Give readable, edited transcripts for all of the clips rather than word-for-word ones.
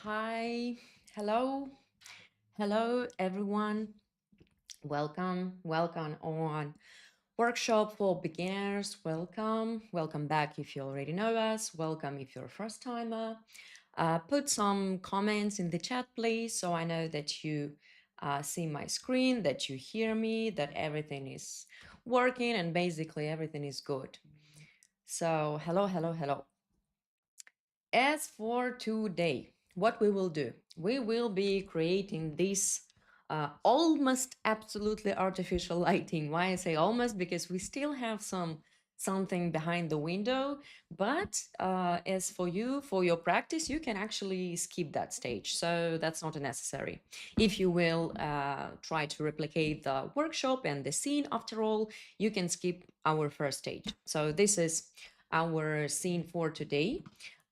Hi, hello, hello everyone. Welcome on workshop for beginners. Welcome back if you already know us. Welcome if you're a first timer. Put some comments in the chat, please, so I know that you see my screen, that you hear me, that everything is working, and basically everything is good. So, hello. As for today, what we will do, we will be creating this almost absolutely artificial lighting. Why I say almost? Because we still have something behind the window, but as for you, for your practice, you can actually skip that stage. So that's not necessary. If you will try to replicate the workshop and the scene, after all, you can skip our first stage. So this is our scene for today.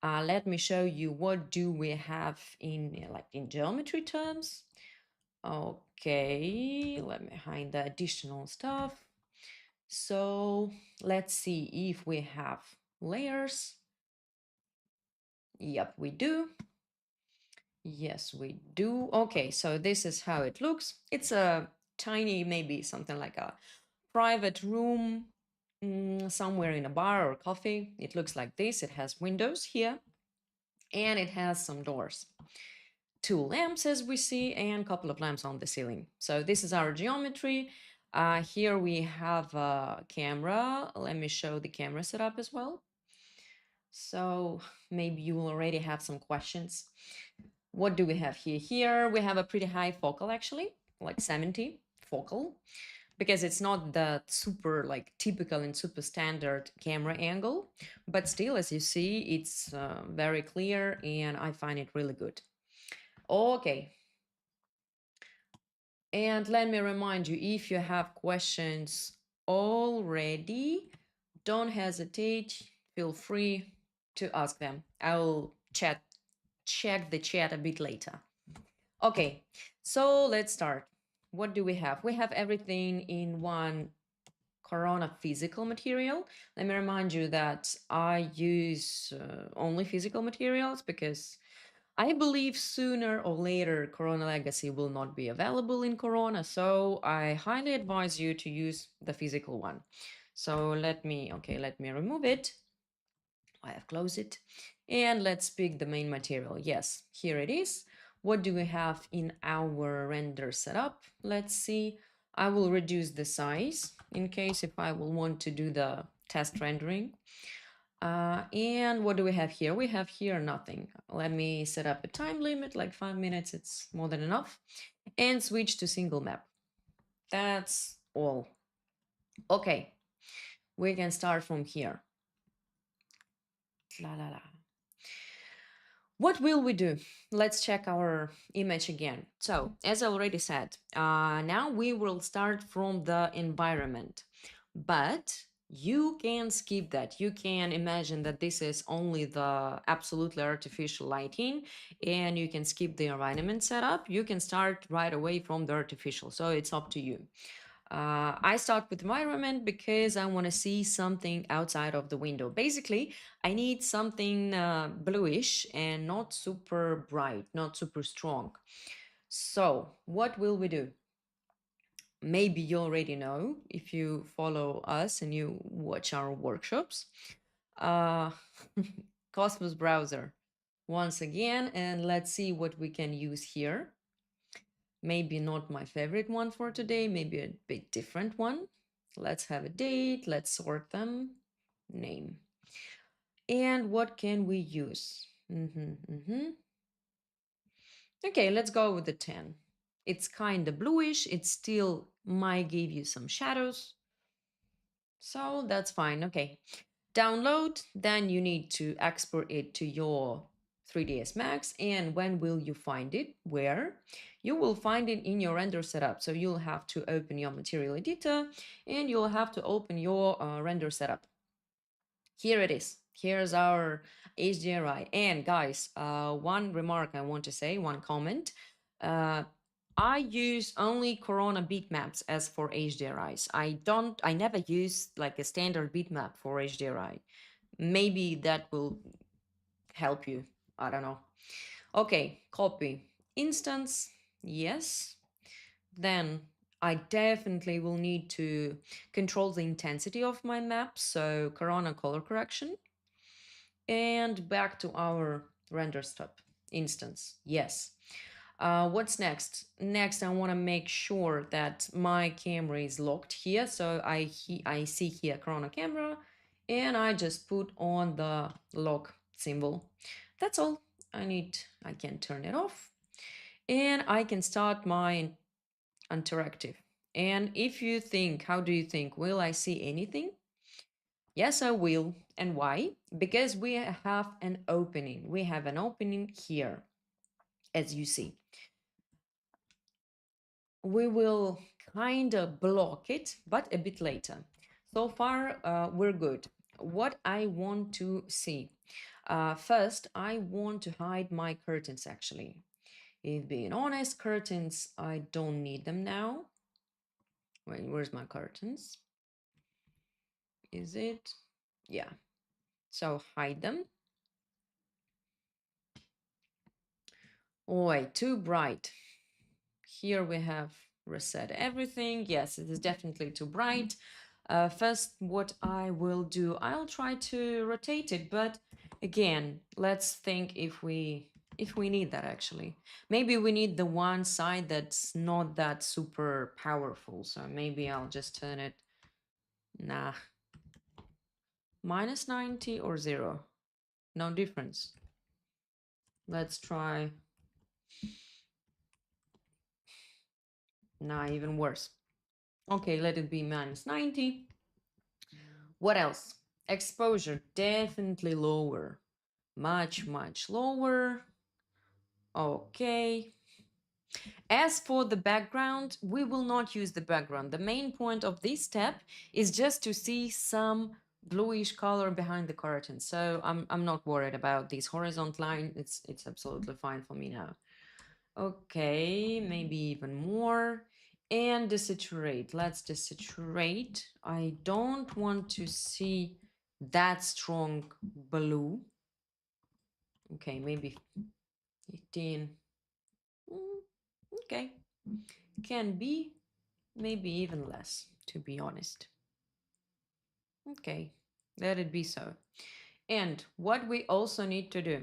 Let me show you what do we have in like in geometry terms. Okay, let me hide the additional stuff. So let's see if we have layers. Yep, we do. Yes, we do. Okay, so this is how it looks. It's a tiny, maybe something like a private room somewhere in a bar or coffee. It looks like this. It has windows here and it has some doors. Two lamps as we see and a couple of lamps on the ceiling. So this is our geometry. Here we have a camera. Let me show the camera setup as well. So maybe you will already have some questions. What do we have here? Here we have a pretty high focal actually, like 70 focal, because it's not that super like typical and super standard camera angle, but still as you see, it's very clear and I find it really good. Okay. And let me remind you, if you have questions already, don't hesitate. Feel free to ask them. I will check the chat a bit later. Okay, so let's start. What do we have? We have everything in one Corona physical material. Let me remind you that I use only physical materials because I believe sooner or later Corona Legacy will not be available in Corona, so I highly advise you to use the physical one. So let me remove it. I have closed it. And let's pick the main material. Yes, here it is. What do we have in our render setup? Let's see. I will reduce the size in case if I will want to do the test rendering. And what do we have here? We have here nothing. Let me set up a time limit, like 5 minutes, it's more than enough. And switch to single map. That's all. Okay, we can start from here. La la la. What will we do? Let's check our image again. So, as I already said, now we will start from the environment, but you can skip that. You can imagine that this is only the absolutely artificial lighting and you can skip the environment setup. You can start right away from the artificial. So it's up to you. I start with environment because I want to see something outside of the window. Basically, I need something bluish and not super bright, not super strong. So what will we do? Maybe you already know if you follow us and you watch our workshops. Uh, Cosmos browser once again, and let's see what we can use here. Maybe not my favorite one for today, maybe a bit different one. Let's have a date, let's sort them, name. And what can we use? Okay, let's go with the 10. It's kind of bluish, it still might give you some shadows. So that's fine, okay. Download, then you need to export it to your 3ds Max. And when will you find it? Where? You will find it in your render setup. So you'll have to open your material editor and you'll have to open your render setup. Here it is. Here's our HDRI. And guys, one remark I want to say, one comment. I use only Corona bitmaps as for HDRIs. I never use like a standard bitmap for HDRI. Maybe that will help you. I don't know. Okay, copy instance, yes. Then I definitely will need to control the intensity of my map, so Corona color correction. And back to our render step instance, yes. What's next? Next, I want to make sure that my camera is locked here. So I see here Corona camera, and I just put on the lock symbol. That's all I need. I can turn it off, and I can start my interactive. And if you think, how do you think? Will I see anything? Yes, I will. And why? Because we have an opening. We have an opening here, as you see. We will kind of block it, but a bit later. So far, we're good. What I want to see. First, I want to hide my curtains, actually. If being honest, curtains, I don't need them now. Wait, where's my curtains? Is it? Yeah. So hide them. Oh, wait, too bright. Here we have reset everything. Yes, it is definitely too bright. First, what I will do, I'll try to rotate it, but again, let's think if we need that actually. Maybe we need the one side that's not that super powerful. So maybe I'll just turn it, nah, minus 90 or 0. No difference. Let's try, nah, even worse. Okay, let it be minus 90. What else? Exposure, definitely lower. Much, much lower. Okay. As for the background, we will not use the background. The main point of this step is just to see some bluish color behind the curtain. So I'm not worried about this horizontal line. It's absolutely fine for me now. Okay, maybe even more. And desaturate. Let's desaturate. I don't want to see that strong blue. Okay, maybe 15. Okay, can be, maybe even less, to be honest. Okay, let it be so. And what we also need to do,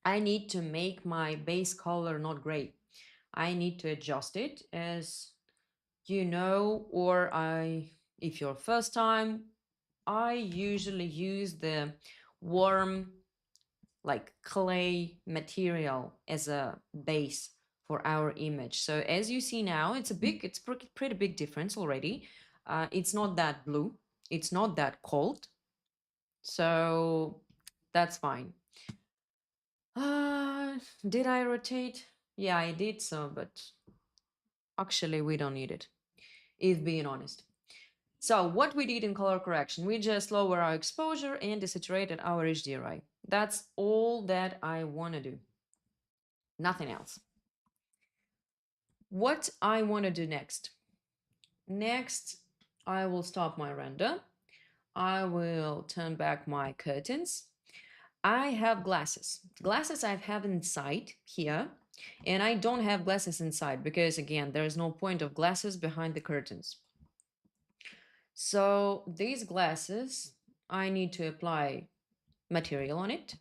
I need to make my base color not gray. I need to adjust it as you know, or if you're first time, I usually use the warm like clay material as a base for our image. So as you see now, it's pretty big difference already. It's not that blue, it's not that cold, so that's fine. Did I rotate? Yeah, I did so, but actually we don't need it, if being honest. So what we did in color correction, we just lower our exposure and desaturated our HDRI. That's all that I want to do. Nothing else. What I want to do next. Next, I will stop my render. I will turn back my curtains. I have glasses. Glasses I have inside here, and I don't have glasses inside because again, there is no point of glasses behind the curtains. So these glasses, I need to apply material on it.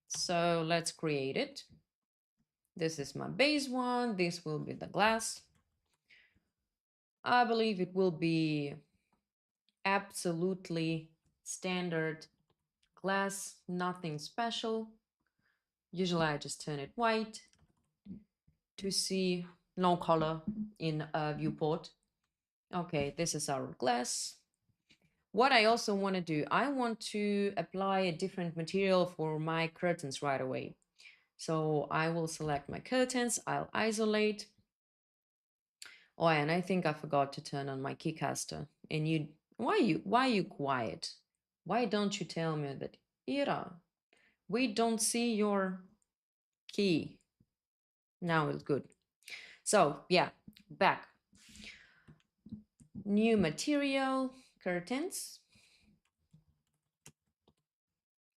So let's create it. This is my base one. This will be the glass. I believe it will be absolutely standard glass, nothing special. Usually I just turn it white to see no color in a viewport. Okay, this is our glass. What I also want to do, I want to apply a different material for my curtains right away. So I will select my curtains, I'll isolate. Oh, and I think I forgot to turn on my keycaster. And why are you quiet? Why don't you tell me that, Ira, we don't see your key? Now it's good. So yeah, back. New material, curtains.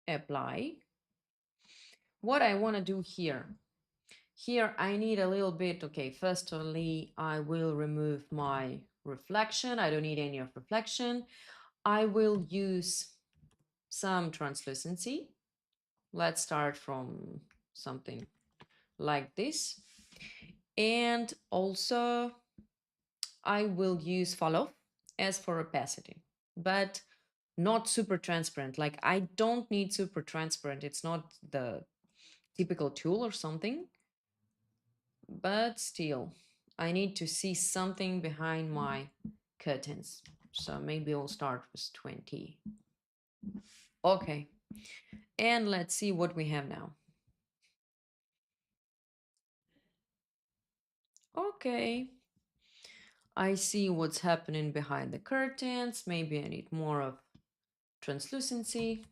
Apply. what I want to do here. Here I need a little bit, okay, firstly, I will remove my reflection. I don't need any of reflection. I will use some translucency. Let's start from something like this. And also I will use Falloff as for opacity, but not super transparent. Like I don't need super transparent. It's not the typical tool or something, but still I need to see something behind my curtains. So maybe I'll start with 20. Okay. And let's see what we have now. Okay. I see what's happening behind the curtains. Maybe I need more of translucency.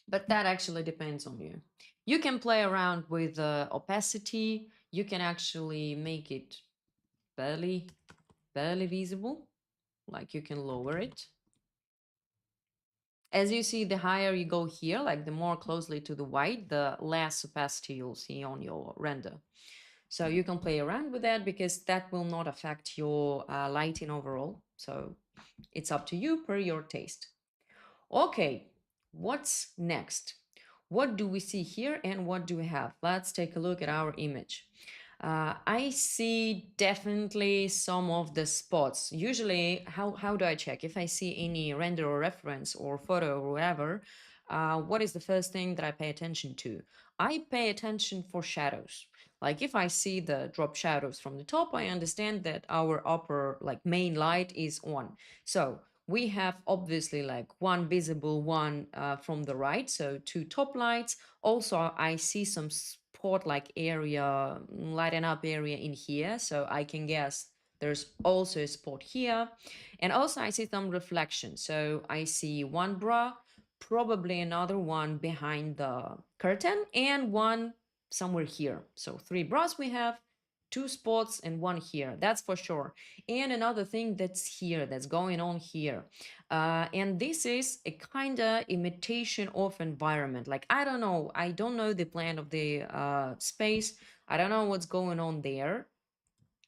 But that actually depends on you. You can play around with opacity. You can actually make it barely visible. Like you can lower it. As you see, the higher you go here, like the more closely to the white, the less opacity you'll see on your render. So you can play around with that because that will not affect your lighting overall. So it's up to you per your taste. Okay, what's next? What do we see here and what do we have? Let's take a look at our image. I see definitely some of the spots. Usually, how do I check? If I see any render or reference or photo or whatever, what is the first thing that I pay attention to? I pay attention for shadows. Like if I see the drop shadows from the top, I understand that our upper like main light is on. So we have obviously like one visible one from the right, so two top lights. Also I see some spot like area, lighten up area in here, so I can guess there's also a spot here. And also I see some reflection, so I see one bra, probably another one behind the curtain, and one somewhere here. So three bras we have, two spots and one here, that's for sure. And another thing that's here, that's going on here, and this is a kind of imitation of environment. Like I don't know the plan of the space, I don't know what's going on there,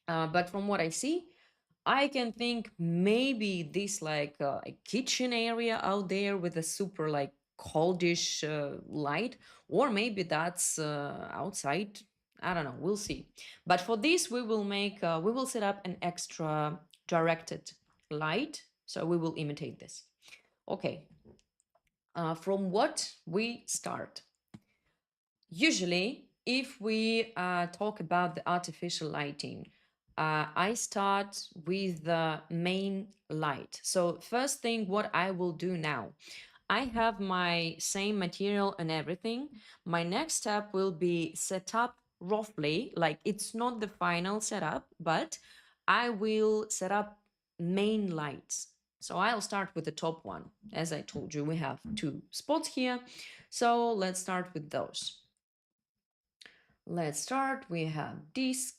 but from what I see, I can think maybe this like a kitchen area out there with a super like coldish light, or maybe that's outside. I don't know. We'll see. But for this, we will set up an extra directed light. So we will imitate this. Okay. From what we start. Usually, if we talk about the artificial lighting, I start with the main light. So first thing, what I will do now, I have my same material and everything. My next step will be set up roughly, like it's not the final setup, but I will set up main lights. So I'll start with the top one. As I told you, we have two spots here. So let's start with those. Let's start. We have disk.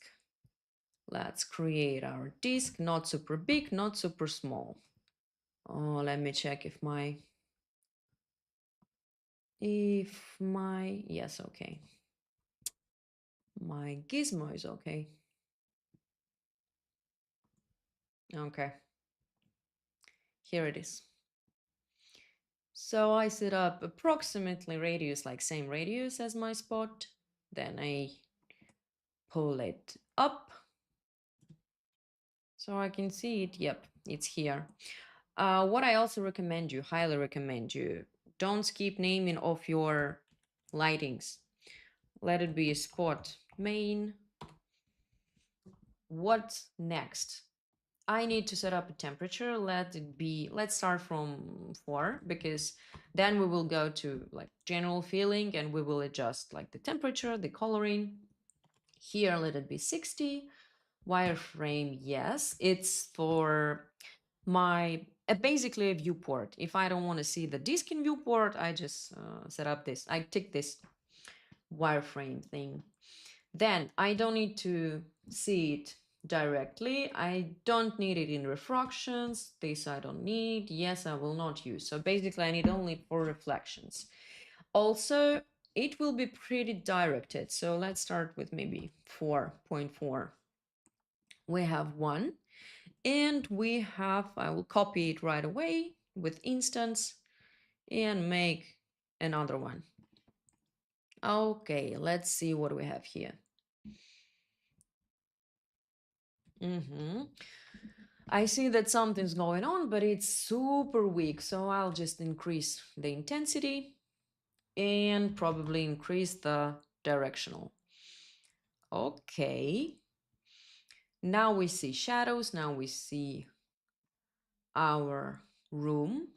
Let's create our disk. Not super big, not super small. Oh, let me check if my yes, okay. My gizmo is okay. Okay. Here it is. So I set up approximately radius, like same radius as my spot. Then I pull it up so I can see it. Yep, it's here. What I also recommend you, highly recommend you, don't skip naming of your lightings. Let it be a spot main. What's next? I need to set up a temperature. Let's start from 4, because then we will go to like general feeling and we will adjust like the temperature, the coloring. Here, let it be 60. Wireframe, yes, it's for my basically a viewport. If I don't want to see the disk in viewport, I just set up this. I tick this wireframe thing. Then I don't need to see it directly. I don't need it in refractions. This I don't need. Yes, I will not use. So basically I need only for reflections. Also, it will be pretty directed. So let's start with maybe 4.4. We have one, and we have, I will copy it right away with instance and make another one. Okay, let's see what we have here. I see that something's going on, but it's super weak. So I'll just increase the intensity and probably increase the directional. Okay. Now we see shadows. Now we see our room.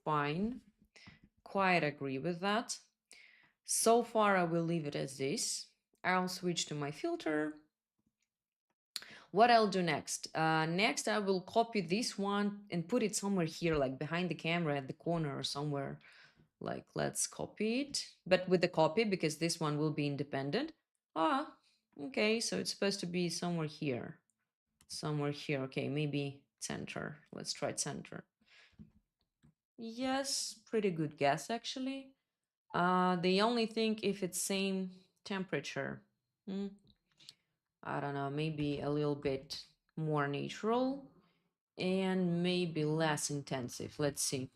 Fine. Quite agree with that. So far, I will leave it as this. I'll switch to my filter. What I'll do next? Next, I will copy this one and put it somewhere here, like behind the camera at the corner or somewhere. Like, let's copy it, but with the copy, because this one will be independent. Ah, okay, so it's supposed to be somewhere here. Somewhere here. Okay, maybe center. Let's try center. Yes, pretty good guess, actually. The only thing, if it's same temperature, I don't know, maybe a little bit more natural and maybe less intensive. Let's see.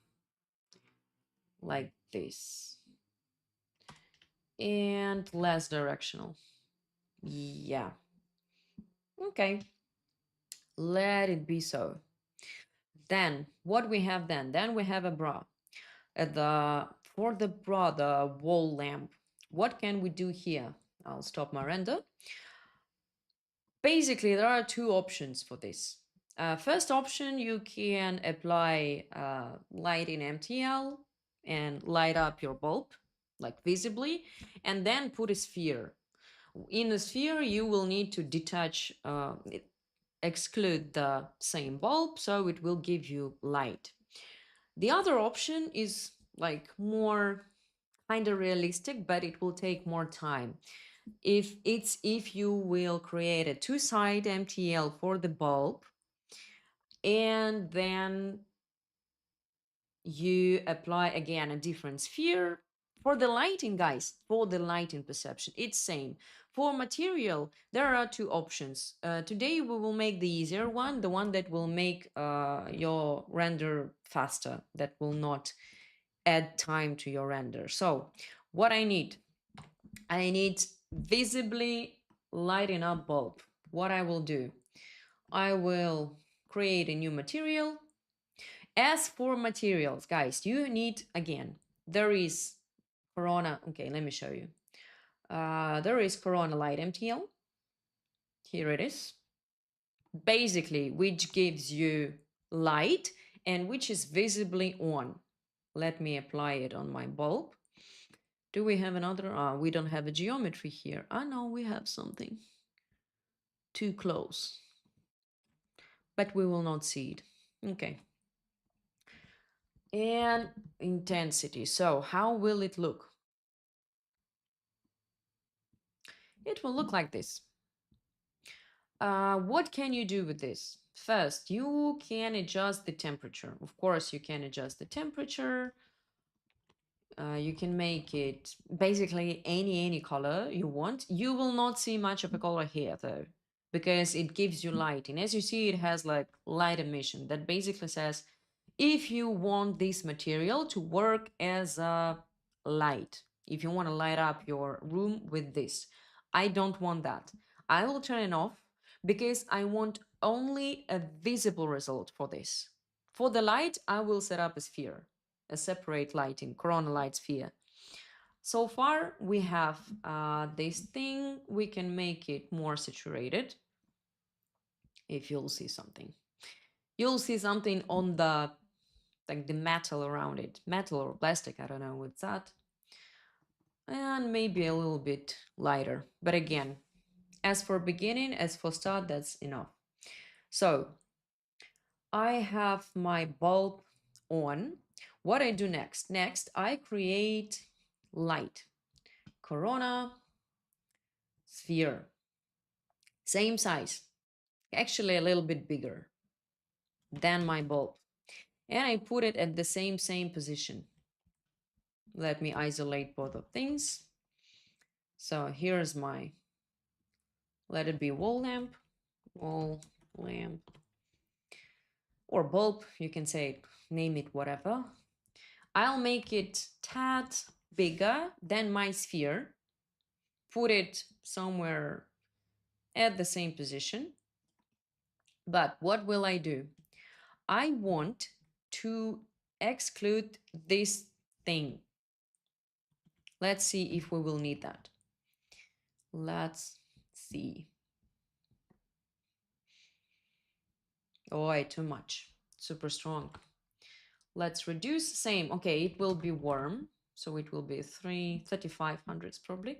Like this. And less directional. Yeah. Okay. Let it be so. Then what we have then? Then we have a bra. For the bra, the wall lamp. What can we do here? I'll stop my render. Basically, there are two options for this. First option, you can apply light in MTL and light up your bulb, like visibly, and then put a sphere. In a sphere, you will need to detach, exclude the same bulb, so it will give you light. The other option is like more kind of realistic, but it will take more time. If you will create a two-side MTL for the bulb, and then you apply again a different sphere for the lighting, guys. For the lighting perception, it's same. For material, there are two options. Today we will make the easier one, the one that will make your render faster, that will not add time to your render. So what I need visibly lighting up bulb. What I will do, I will create a new material. As for materials, guys, you need, again, there is Corona. Okay, let me show you. There is Corona Light MTL. Here it is. Basically, which gives you light and which is visibly on. Let me apply it on my bulb. Do we have another? We don't have a geometry here. No, we have something. Too close. But we will not see it. Okay. And intensity. So how will it look? It will look like this. What can you do with this? First, you can adjust the temperature. Of course, you can adjust the temperature. You can make it basically any color you want. You will not see much of a color here though, because it gives you light. And as you see, it has like light emission that basically says, if you want this material to work as a light, if you want to light up your room with this, I don't want that. I will turn it off because I want only a visible result for this. For the light, I will set up a sphere, a separate lighting, corona light sphere. So far, we have this thing. We can make it more saturated. If you'll see something. You'll see something on the, like the metal around it. Metal or plastic, I don't know what's that. And maybe a little bit lighter. But again, as for beginning, as for start, that's enough. So I have my bulb on. What I do next? Next, I create light. Corona sphere. Same size. actually a little bit bigger than my bulb. And I put it at the same position. Let me isolate both of things. So here's my, let it be wall lamp, or bulb, you can say, name it whatever. I'll make it tad bigger than my sphere, put it somewhere at the same position. But what will I do? I want to exclude this thing. Let's see if we will need that. Let's see. Oh, too much. Super strong. Let's reduce. Same. Okay, it will be warm. So it will be 3,500 probably.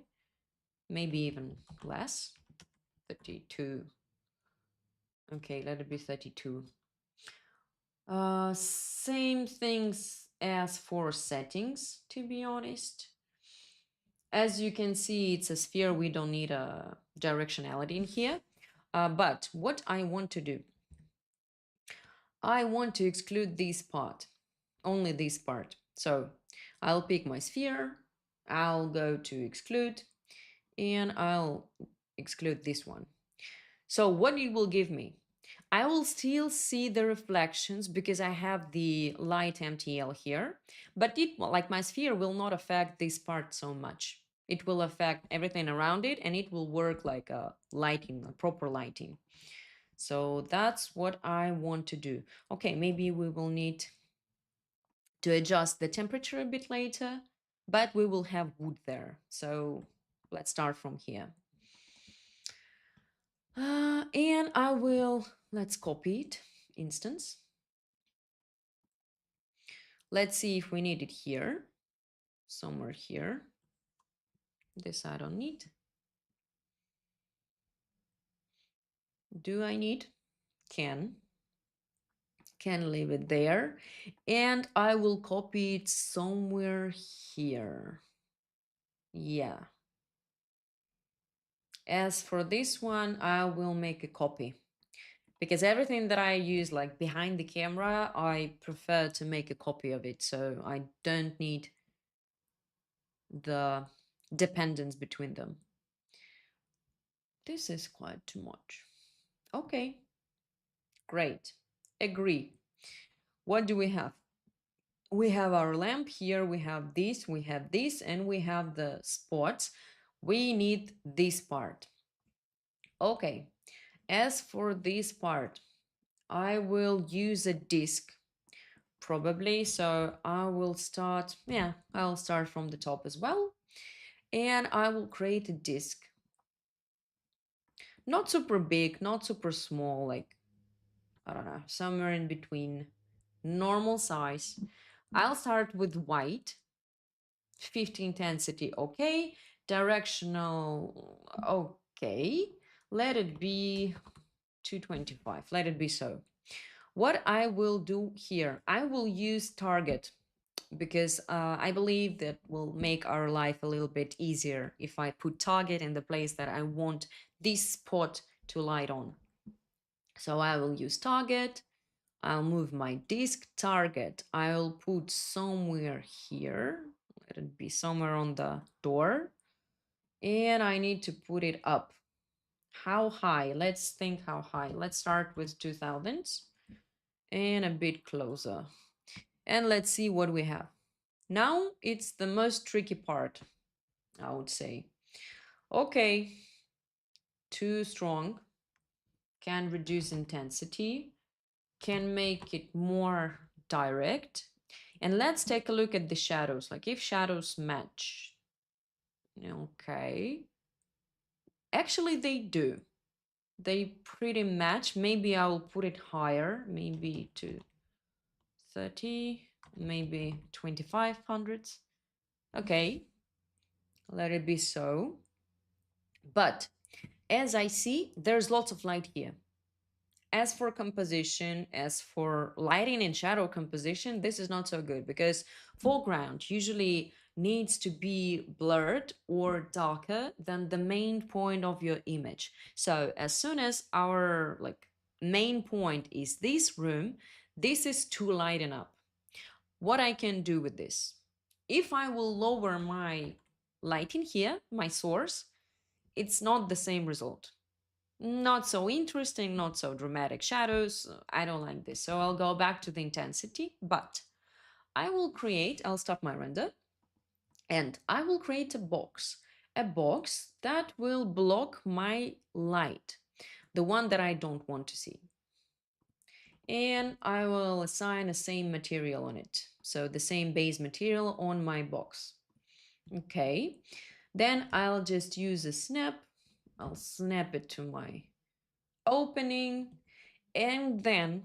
Maybe even less. 32. Okay, let it be 32. Same things as for settings, to be honest. As you can see, it's a sphere. We don't need a directionality in here. But what I want to do, I want to exclude this part, only this part. So I'll pick my sphere, I'll go to exclude, and I'll exclude this one. So what it will give me, I will still see the reflections because I have the light MTL here, but it, like my sphere, will not affect this part so much. It will affect everything around it, and it will work like a lighting, a proper lighting. So that's what I want to do. Okay, maybe we will need to adjust the temperature a bit later, but we will have wood there. So let's start from here. And I will, let's copy it, instance. Let's see if we need it here, somewhere here. This I don't need. Do I need? Can leave it there. And I will copy it somewhere here. Yeah. As for this one, I will make a copy. Because everything that I use like behind the camera, I prefer to make a copy of it. So I don't need the dependence between them. This is quite too much. Okay, great. Agree. What do we have? We have our lamp here, we have this, and we have the spots. We need this part. Okay, as for this part, I will use a disk probably. So I will start, I'll start from the top as well. And I will create a disk. Not super big, not super small, like, I don't know, somewhere in between, normal size. I'll start with white, 50 intensity, okay. Directional, okay. Let it be 225, let it be so. What I will do here, I will use target because I believe that will make our life a little bit easier if I put target in the place that I want this spot to light on. So I will use target. I'll move my disk target. I'll put somewhere here. Let it be somewhere on the door. And I need to put it up. How high? Let's think how high. Let's start with 2000s and a bit closer. And let's see what we have. Now it's the most tricky part, I would say. Okay, too strong, can reduce intensity, can make it more direct. And let's take a look at the shadows, like if shadows match. Okay. Actually, they do. They pretty match. Maybe I will put it higher, maybe to 30, maybe 2500. Okay, let it be so. But as I see, there's lots of light here. As for composition, as for lighting and shadow composition, this is not so good because foreground, usually needs to be blurred or darker than the main point of your image. So as soon as our like main point is this room, this is too lighten up. What I can do with this, if I will lower my lighting here, my source, it's not the same result. Not so interesting, not so dramatic shadows. I don't like this. So I'll go back to the intensity, but I'll stop my render and I will create a box that will block my light, the one that I don't want to see. And I will assign the same material on it. So the same base material on my box. Okay, then I'll just use a snap. I'll snap it to my opening, and then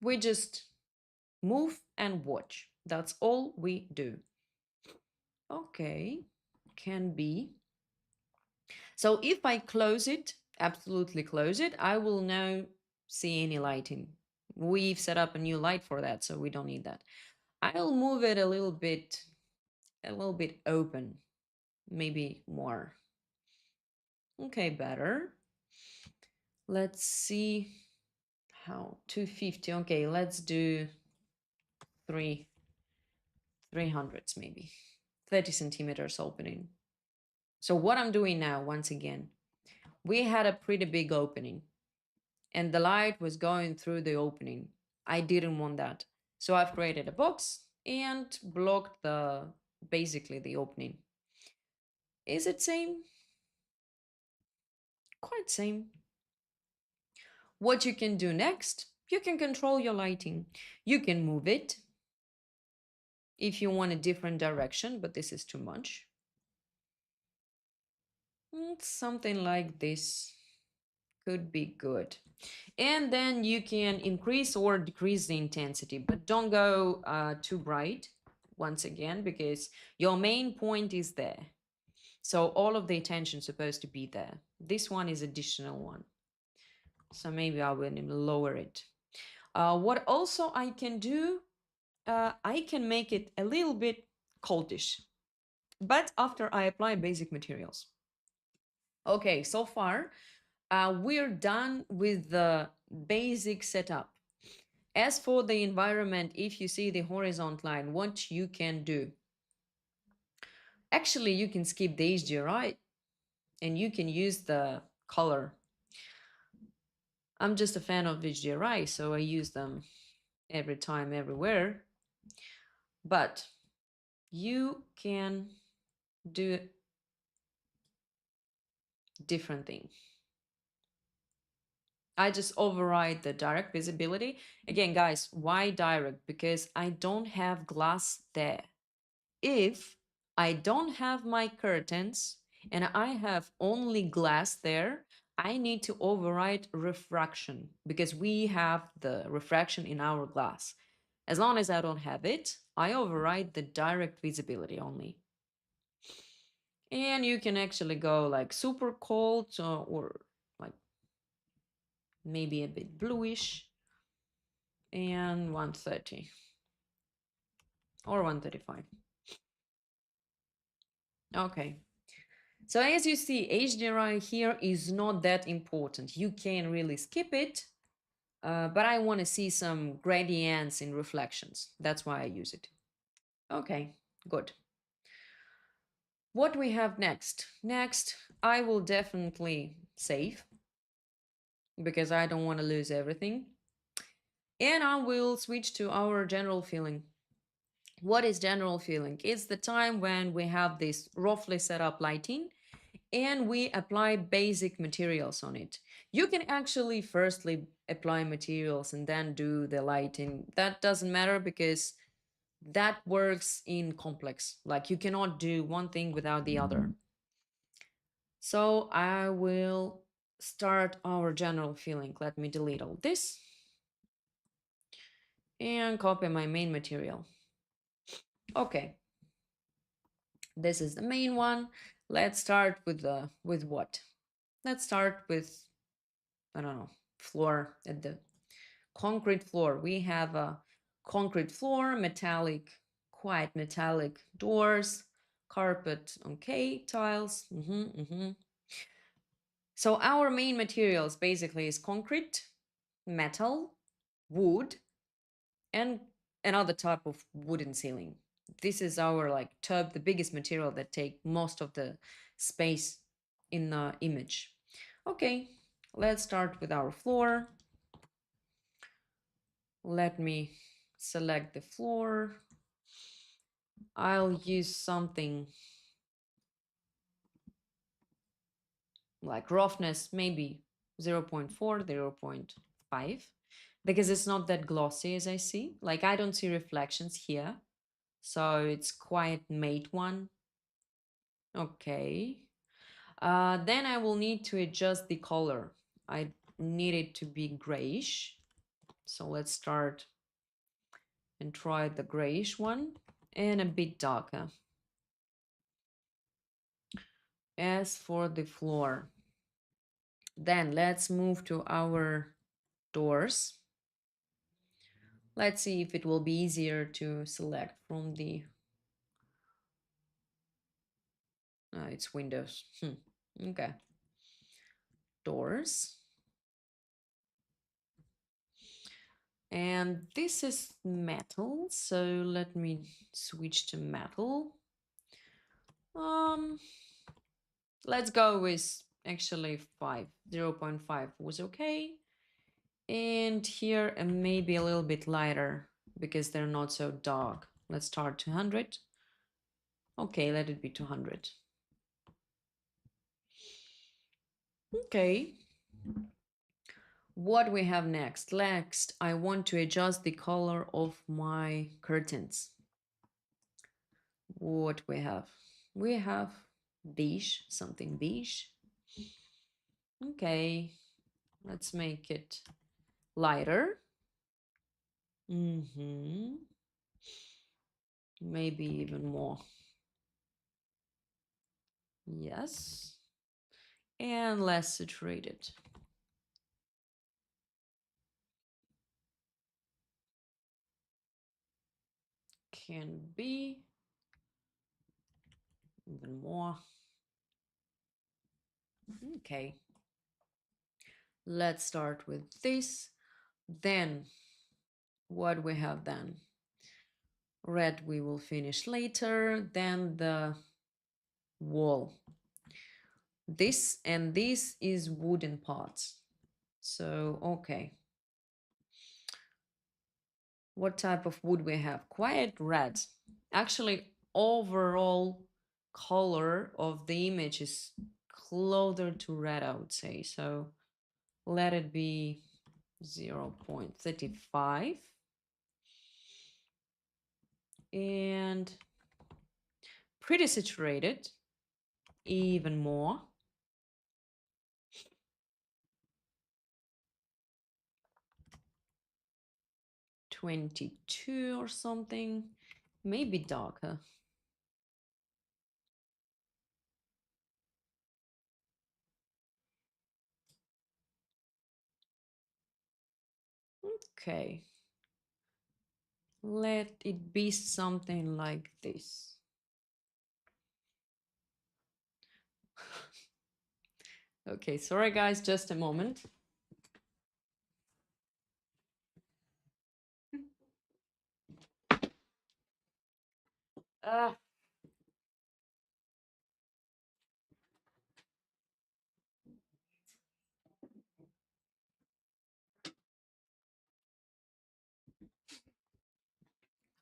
we just move and watch. That's all we do. Okay, can be. So if I close it, absolutely close it, I will now see any lighting. We've set up a new light for that, so we don't need that. I'll move it a little bit open, maybe more. Okay, better. Let's see how 250. Okay, let's do 300s maybe. 30 centimeters opening. So what I'm doing now, once again, we had a pretty big opening and the light was going through the opening. I didn't want that. So I've created a box and blocked basically the opening. Is it same? Quite same. What you can do next, you can control your lighting. You can move it if you want a different direction, but this is too much. Something like this could be good. And then you can increase or decrease the intensity, but don't go too bright once again, because your main point is there. So all of the attention is supposed to be there. This one is additional one. So maybe I will lower it. What also I can do, I can make it a little bit coldish, but after I apply basic materials. Okay, so far we're done with the basic setup. As for the environment, if you see the horizontal line, what you can do, actually you can skip the HDRI and you can use the color. I'm just a fan of HDRI, so I use them every time, everywhere. But you can do different thing. I just override the direct visibility. Again, guys, why direct? Because I don't have glass there. If I don't have my curtains and I have only glass there, I need to override refraction because we have the refraction in our glass. As long as I don't have it, I override the direct visibility only. And you can actually go like super cold or like maybe a bit bluish, and 130 or 135. Okay. So as you see, HDRI here is not that important. You can really skip it, but I want to see some gradients in reflections. That's why I use it. Okay, good. What we have next? Next, I will definitely save because I don't want to lose everything. And I will switch to our general feeling. What is general feeling? It's the time when we have this roughly set up lighting and we apply basic materials on it. You can actually firstly apply materials and then do the lighting. That doesn't matter because that works in complex. Like you cannot do one thing without the other. So I will start our general feeling. Let me delete all this and copy my main material. Okay, this is the main one. Let's start with what? Let's start with, I don't know, floor at the concrete floor. We have a concrete floor, metallic quite metallic doors, carpet, okay, tiles. So our main materials basically is concrete, metal, wood, and another type of wooden ceiling. This is our like tub, the biggest material that take most of the space in the image. Okay, let's start with our floor. Let me select the floor. I'll use something like roughness, maybe 0 0.4, 0 0.5, because it's not that glossy as I see. Like I don't see reflections here. So it's quite matte one. Okay. Then I will need to adjust the color. I need it to be grayish. So let's start and try the grayish one and a bit darker. As for the floor, then let's move to our doors. Let's see if it will be easier to select from the it's windows. Okay. Doors. And this is metal, so let me switch to metal. Let's go with actually 5. 0 0.5 was okay. And here maybe a little bit lighter because they're not so dark. Let's start 200. Okay, let it be 200. Okay. What we have next? Next, I want to adjust the color of my curtains. What we have? We have beige, something beige. Okay, let's make it lighter. Maybe even more. Yes. And less saturated. Can be even more. Okay. Let's start with this. Then what we have then? Red we will finish later. Then the wall. This and this is wooden parts. So, okay. What type of wood we have? Quite red. Actually, overall color of the image is closer to red, I would say. So let it be 0 0.35. And pretty saturated, even more. 22 or something, maybe darker. Okay. Let it be something like this. Okay, sorry guys, just a moment.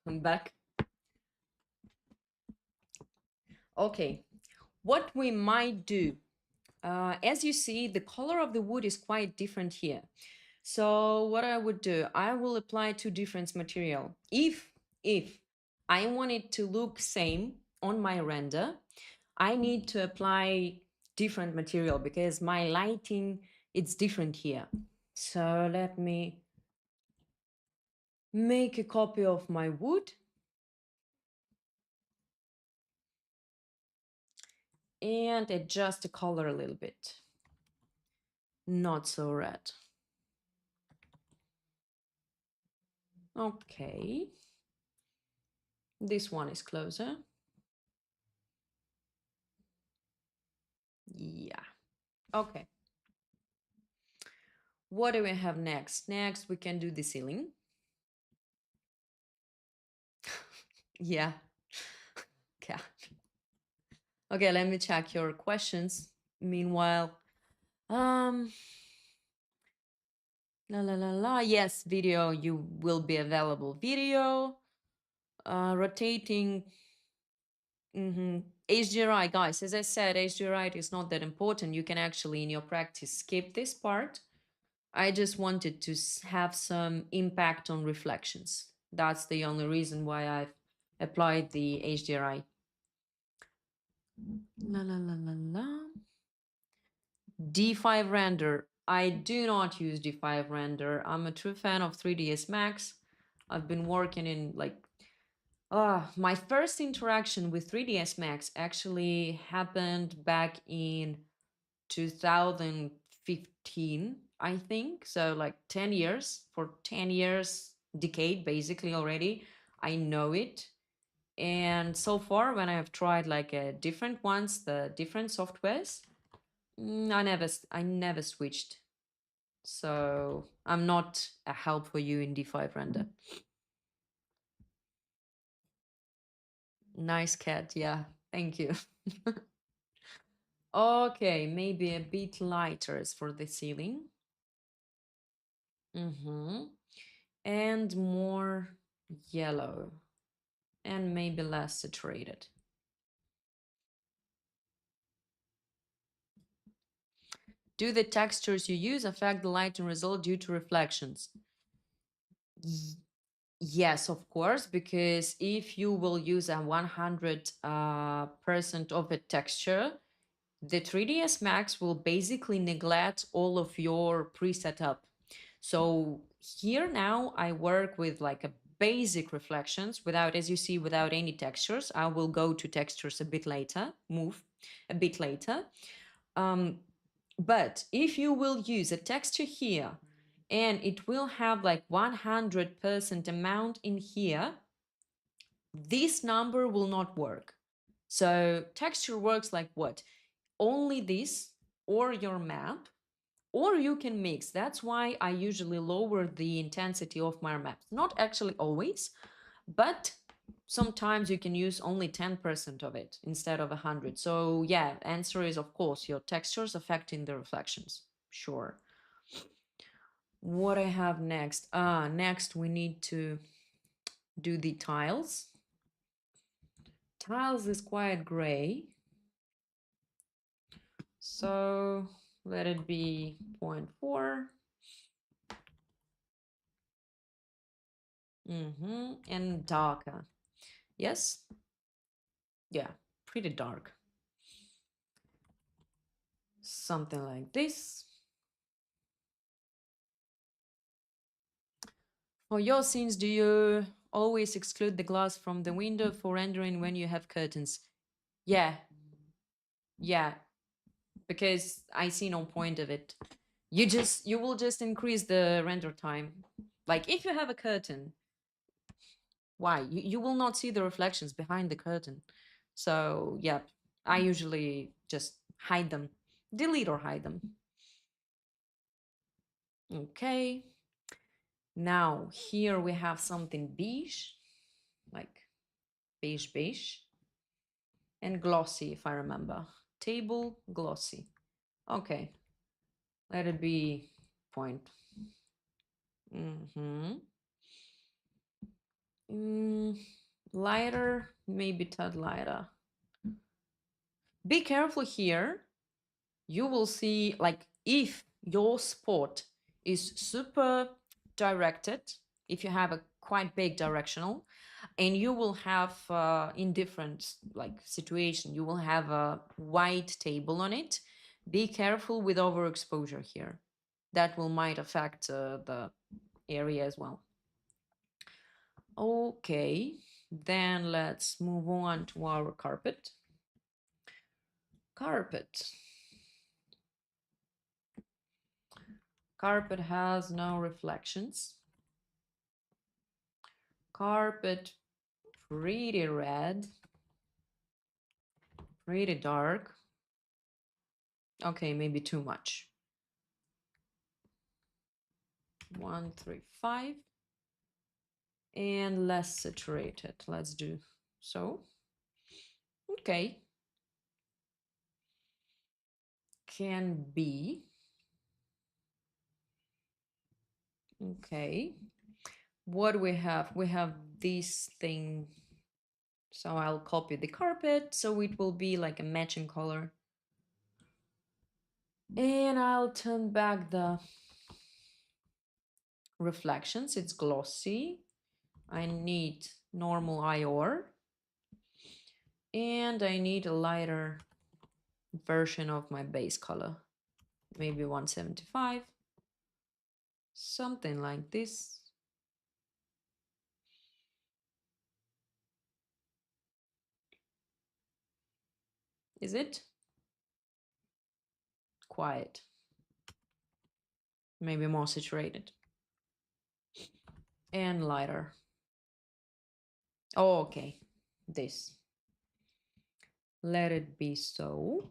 I'm back. Okay, what we might do, as you see, the color of the wood is quite different here. So what I would do, I will apply two different material. If I want it to look same on my render, I need to apply different material because my lighting, it's different here. So let me make a copy of my wood. And adjust the color a little bit. Not so red. Okay. This one is closer. Yeah. Okay. What do we have next? Next, we can do the ceiling. Yeah. Yeah. Okay, let me check your questions. Meanwhile, um, la la la la. Yes, video. You will be available. Video. Rotating. HDRI, guys. As I said, HDRI is not that important. You can actually, in your practice, skip this part. I just wanted to have some impact on reflections. That's the only reason why I've applied the HDRI. La la la la la. D5 render. I do not use D5 render. I'm a true fan of 3ds Max. I've been working in like my first interaction with 3ds Max actually happened back in 2015, I think. So like 10 years, for 10 years, decade basically already. I know it. And so far, when I have tried like different ones, the different softwares, I never switched. So I'm not a help for you in D5 render. Nice cat, yeah. Thank you. Okay, maybe a bit lighter for the ceiling. And more yellow. And maybe less saturated. Do the textures you use affect the lighting result due to reflections? Yes, of course, because if you will use a 100% of a texture, the 3ds Max will basically neglect all of your preset up. So here now I work with like a basic reflections without, as you see, without any textures. I will go to textures a bit later, move a bit later. But if you will use a texture here and it will have like 100% amount in here, this number will not work. So texture works like what? Only this or your map, or you can mix. That's why I usually lower the intensity of my maps. Not actually always, but sometimes you can use only 10% of it instead of 100. So yeah, answer is of course your textures affecting the reflections. Sure. What I have next? Next we need to do the tiles. Tiles is quite gray. So let it be 0.4. And darker. Yes? Yeah, pretty dark. Something like this. For your scenes, do you always exclude the glass from the window for rendering when you have curtains? Yeah. Yeah. Because I see no point of it. You will just increase the render time. Like if you have a curtain, why? You will not see the reflections behind the curtain. So yeah, I usually just hide them. Delete or hide them. Okay. Now here we have something beige, like beige, and glossy, if I remember. Table, glossy. Okay, let it be point. Lighter, maybe tad lighter. Be careful here. You will see, like, if your spot is super directed, if you have a quite big directional, and you will have in different like situation, you will have a white table on it. Be careful with overexposure here. That will might affect the area as well. Okay, then let's move on to our carpet. Carpet has no reflections. Carpet pretty red, pretty dark. Okay, maybe too much. 135 and less saturated. Let's do so. Okay. Can be. Okay. What do we have? We have this thing. So I'll copy the carpet so it will be like a matching color. And I'll turn back the reflections. It's glossy. I need normal IOR. And I need a lighter version of my base color. Maybe 175. Something like this. Is it? Quiet. Maybe more saturated. And lighter. Oh, okay. This. Let it be so.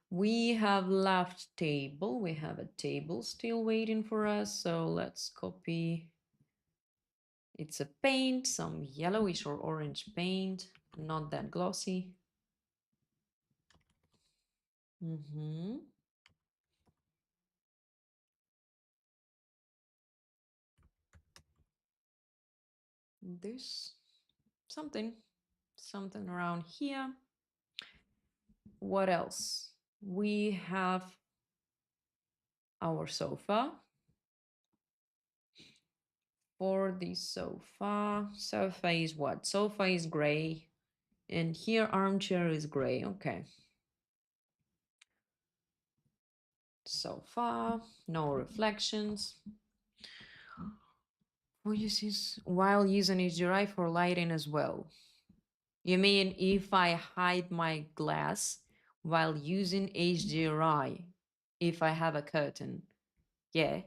We have left table. We have a table still waiting for us. So let's copy. It's a paint, some yellowish or orange paint, not that glossy. This, something around here. What else? We have our sofa. For the sofa is what? Sofa is gray. And here armchair is gray. Okay. Sofa, no reflections. While using HDRI for lighting as well. You mean if I hide my glass while using HDRI, if I have a curtain? Yeah,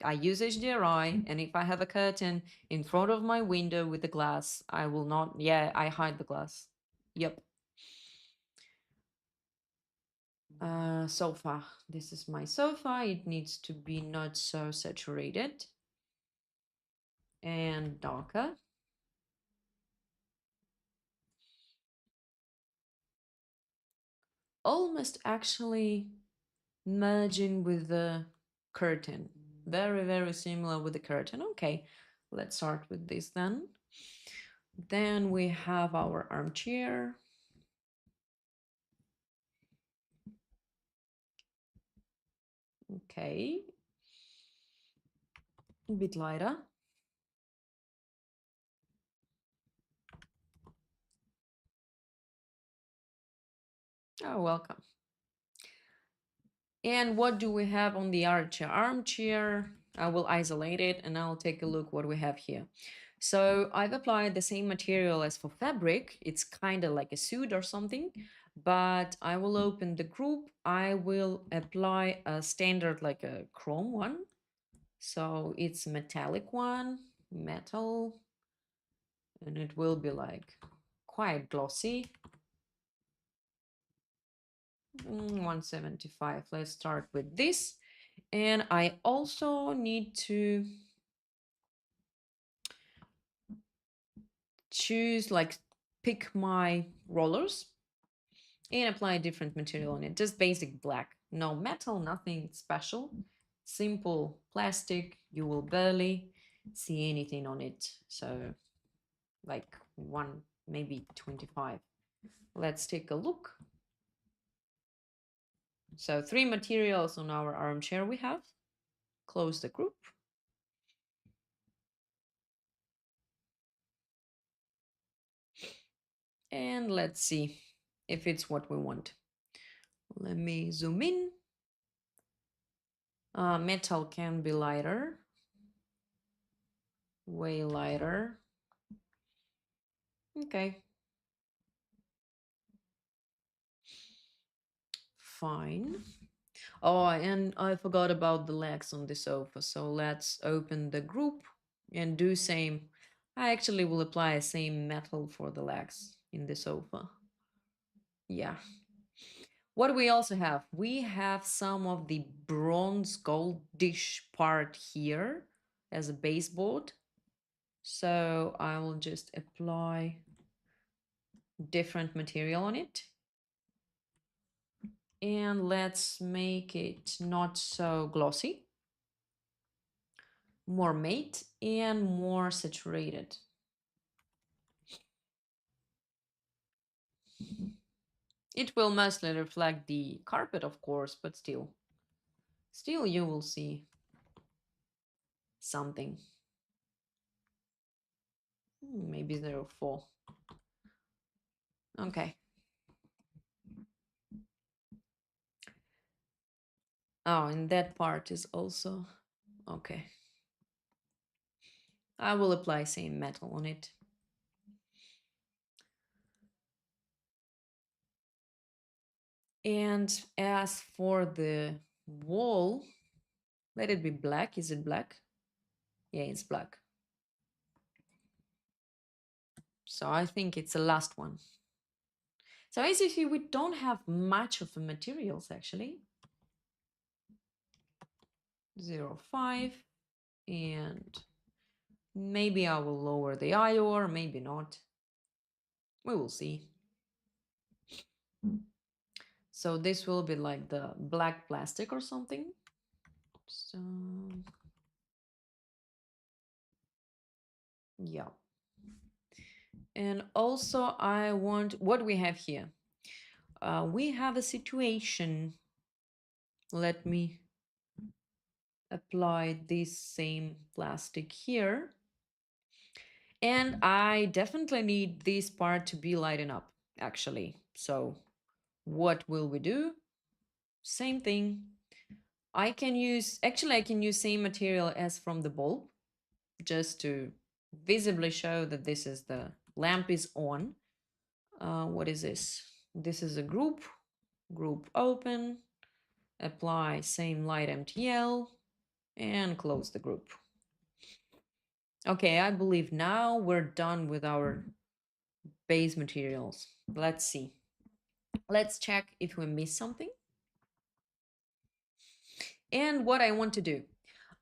I use HDRI, and if I have a curtain in front of my window with the glass, I will not, yeah, I hide the glass. Yep. Sofa. This is my sofa. It needs to be not so saturated and darker. Almost actually merging with the curtain. Very, very similar with the curtain. Okay, let's start with this then. Then we have our armchair. Okay. A bit lighter. Oh, welcome. And what do we have on the armchair? Armchair, I will isolate it and I'll take a look what we have here. So I've applied the same material as for fabric. It's kind of like a suit or something, but I will open the group. I will apply a standard like a chrome one. So it's metallic one, metal, and it will be like quite glossy. 175. Let's start with this. And I also need to choose, like, pick my rollers and apply a different material on it. Just basic black, no metal, nothing special. Simple plastic. You will barely see anything on it. So like one, maybe 25. Let's take a look. So 3 materials on our armchair we have. Close the group. And let's see if it's what we want. Let me zoom in. Metal can be lighter. Way lighter. Okay. Fine. Oh, and I forgot about the legs on the sofa. So let's open the group and do same. I actually will apply the same metal for the legs in the sofa. Yeah. What do we also have? We have some of the bronze gold dish part here as a baseboard. So I will just apply different material on it. And let's make it not so glossy, more matte and more saturated. It will mostly reflect the carpet, of course, but still you will see something. Maybe 0.4. Okay. Oh, and that part is also okay. I will apply same metal on it. And as for the wall, let it be black. Is it black? Yeah, it's black. So I think it's the last one. So as you see, we don't have much of the materials actually. 0.5, and maybe I will lower the IOR, maybe not. We will see. So this will be like the black plastic or something. So yeah. And also I want, what we have here? We have a situation. Let me apply this same plastic here. And I definitely need this part to be lighten up, actually. So what will we do? Same thing. I can use same material as from the bulb, just to visibly show that this is the lamp is on. What is this? This is a group open, apply same light MTL, and close the group. Okay, I believe now we're done with our base materials. Let's see. Let's check if we missed something. And what I want to do,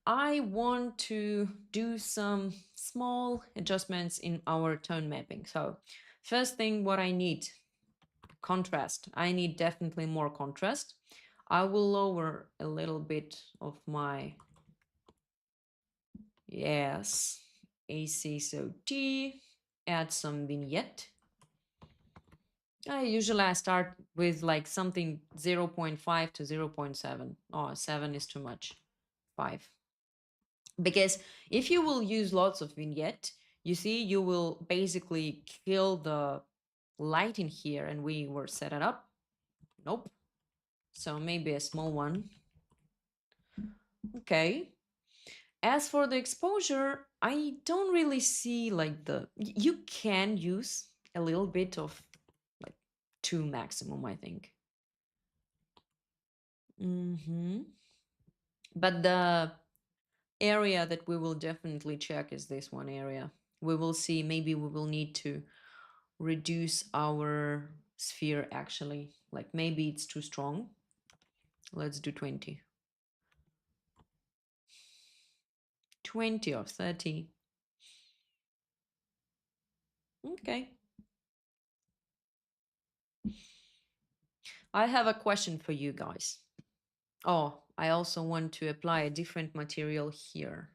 I want to do some small adjustments in our tone mapping. So first thing, what I need, contrast. I need definitely more contrast. I will lower a little bit of my, yes, ACSOT, add some vignette. I start with like something 0.5 to 0.7. Oh, 7 is too much. 5. Because if you will use lots of vignette, you see, you will basically kill the light in here, and we were set it up. Nope. So maybe a small one. Okay. As for the exposure, I don't really see like you can use a little bit of like 2 maximum, I think. But the area that we will definitely check is this one area. We will see, maybe we will need to reduce our sphere actually. Like maybe it's too strong. Let's do 20. 20 or 30. Okay. I have a question for you guys. Oh, I also want to apply a different material here.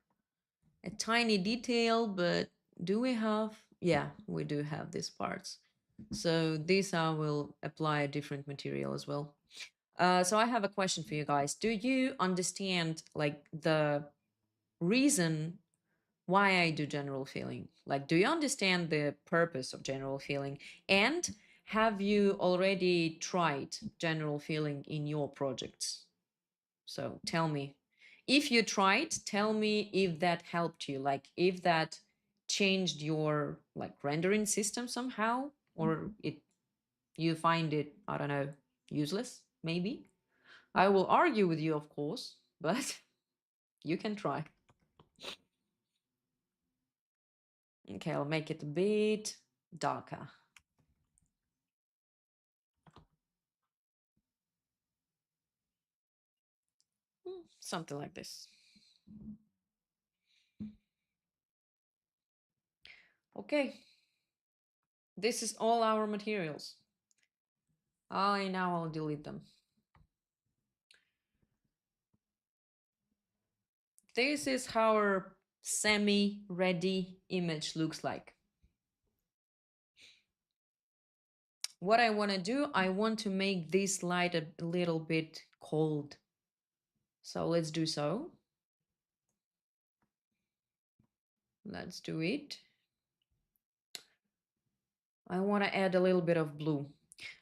A tiny detail, but do we have? Yeah, we do have these parts. So this I will apply a different material as well. So I have a question for you guys. Do you understand like the reason why I do general feeling? Like, do you understand the purpose of general feeling? And have you already tried general feeling in your projects? So tell me. If you tried, tell me if that helped you, like if that changed your like rendering system somehow, or it you find it, I don't know, useless, maybe. I will argue with you, of course, but you can try. Okay, I'll make it a bit darker. Something like this. Okay. This is all our materials. Now I'll delete them. This is how our semi-ready image looks like. What I want to do, I want to make this light a little bit cold. So let's do so. Let's do it. I want to add a little bit of blue.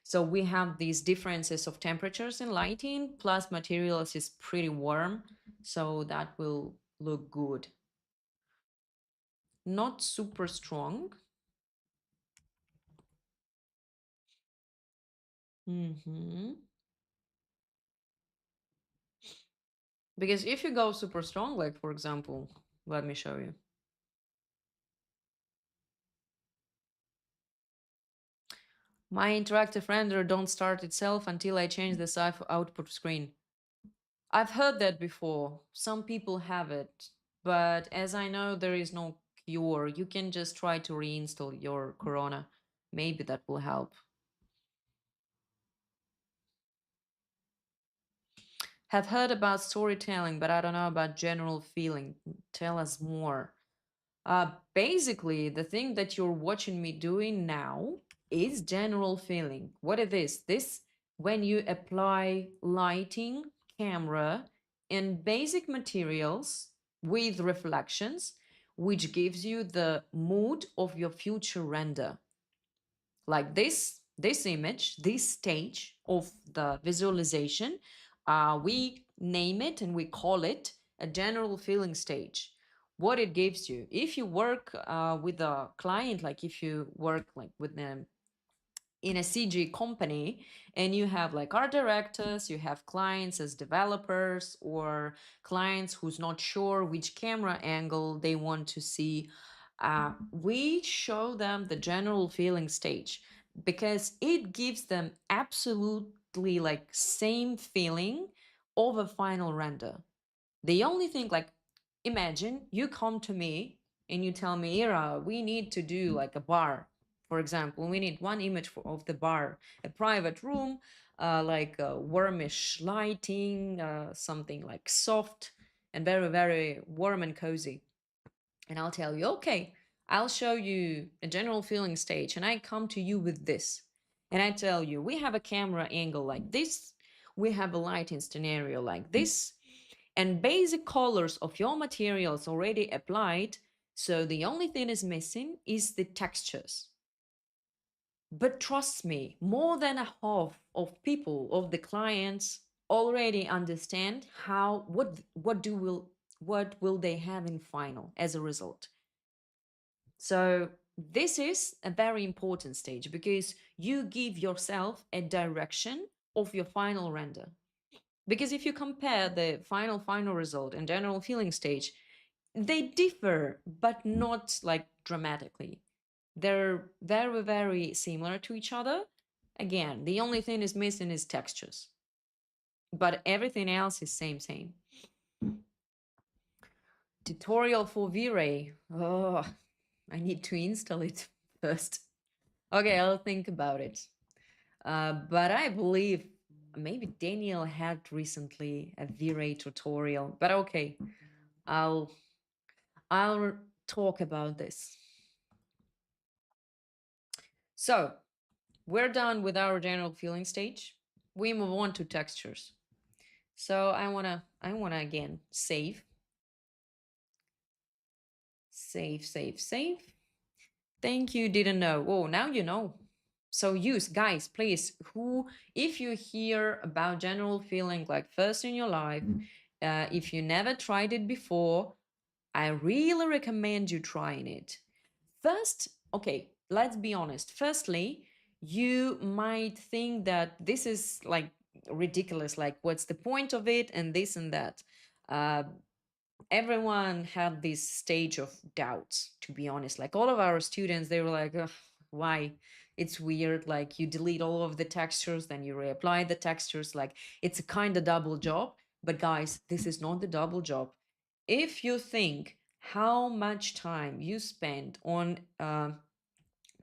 So we have these differences of temperatures in lighting, plus materials is pretty warm. So that will look good. Not super strong. Because if you go super strong, like for example, let me show you. My interactive render don't start itself until I change the size output screen. I've heard that before. Some people have it, but as I know, there is no cure. You can just try to reinstall your Corona. Maybe that will help. Have heard about storytelling, but I don't know about general feeling. Tell us more. Basically, the thing that you're watching me doing now is general feeling. What it is, this when you apply lighting, camera, and basic materials with reflections, which gives you the mood of your future render. Like this image, this stage of the visualization, we name it and we call it a general feeling stage. What it gives you, if you work with a client, like if you work like with them in a CG company and you have like art directors, you have clients as developers or clients who's not sure which camera angle they want to see, we show them the general feeling stage because it gives them absolutely like same feeling of a final render. The only thing, like, imagine you come to me and you tell me, Ira, we need to do like a bar. For example, we need one image of the bar, a private room, like warmish lighting, something like soft and very, very warm and cozy. And I'll tell you, okay, I'll show you a general feeling stage. And I come to you with this. And I tell you, we have a camera angle like this. We have a lighting scenario like this and basic colors of your materials already applied. So the only thing is missing is the textures. But trust me, more than a half of people, of the clients, already understand how what will they have in final as a result. So this is a very important stage because you give yourself a direction of your final render. Because if you compare the final result and general feeling stage, they differ, but not like dramatically. They're very, very similar to each other. Again, the only thing is missing is textures, but everything else is same. Tutorial for V-Ray. Oh, I need to install it first. Okay, I'll think about it. But I believe maybe Daniel had recently a V-Ray tutorial. But okay, I'll talk about this. So we're done with our general feeling stage. We move on to textures. So I wanna again save. Thank you, didn't know. Oh, now you know. So use, guys, please, who, if you hear about general feeling like first in your life, if you never tried it before, I really recommend you trying it. First, okay, let's be honest. Firstly, you might think that this is like ridiculous, like what's the point of it and this and that. Uh, everyone had this stage of doubts, to be honest. Like all of our students, they were like, "Ugh, why? It's weird. Like you delete all of the textures, then you reapply the textures. Like it's a kind of double job." But guys, this is not the double job. If you think how much time you spend on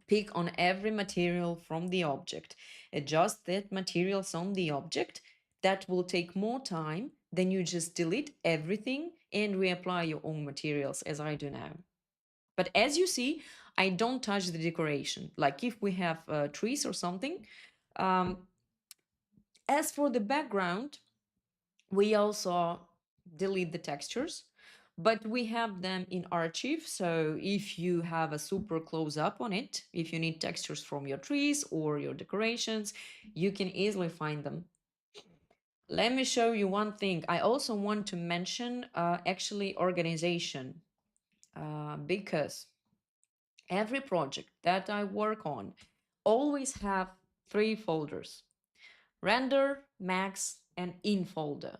pick on every material from the object, adjust that materials on the object, that will take more time than you just delete everything and reapply your own materials as I do now. But as you see, I don't touch the decoration. Like if we have trees or something. Um, as for the background, we also delete the textures, but we have them in archive. So if you have a super close up on it, if you need textures from your trees or your decorations, you can easily find them. Let me show you one thing. I also want to mention actually organization, because every project that I work on always have three folders: render, max, and in folder.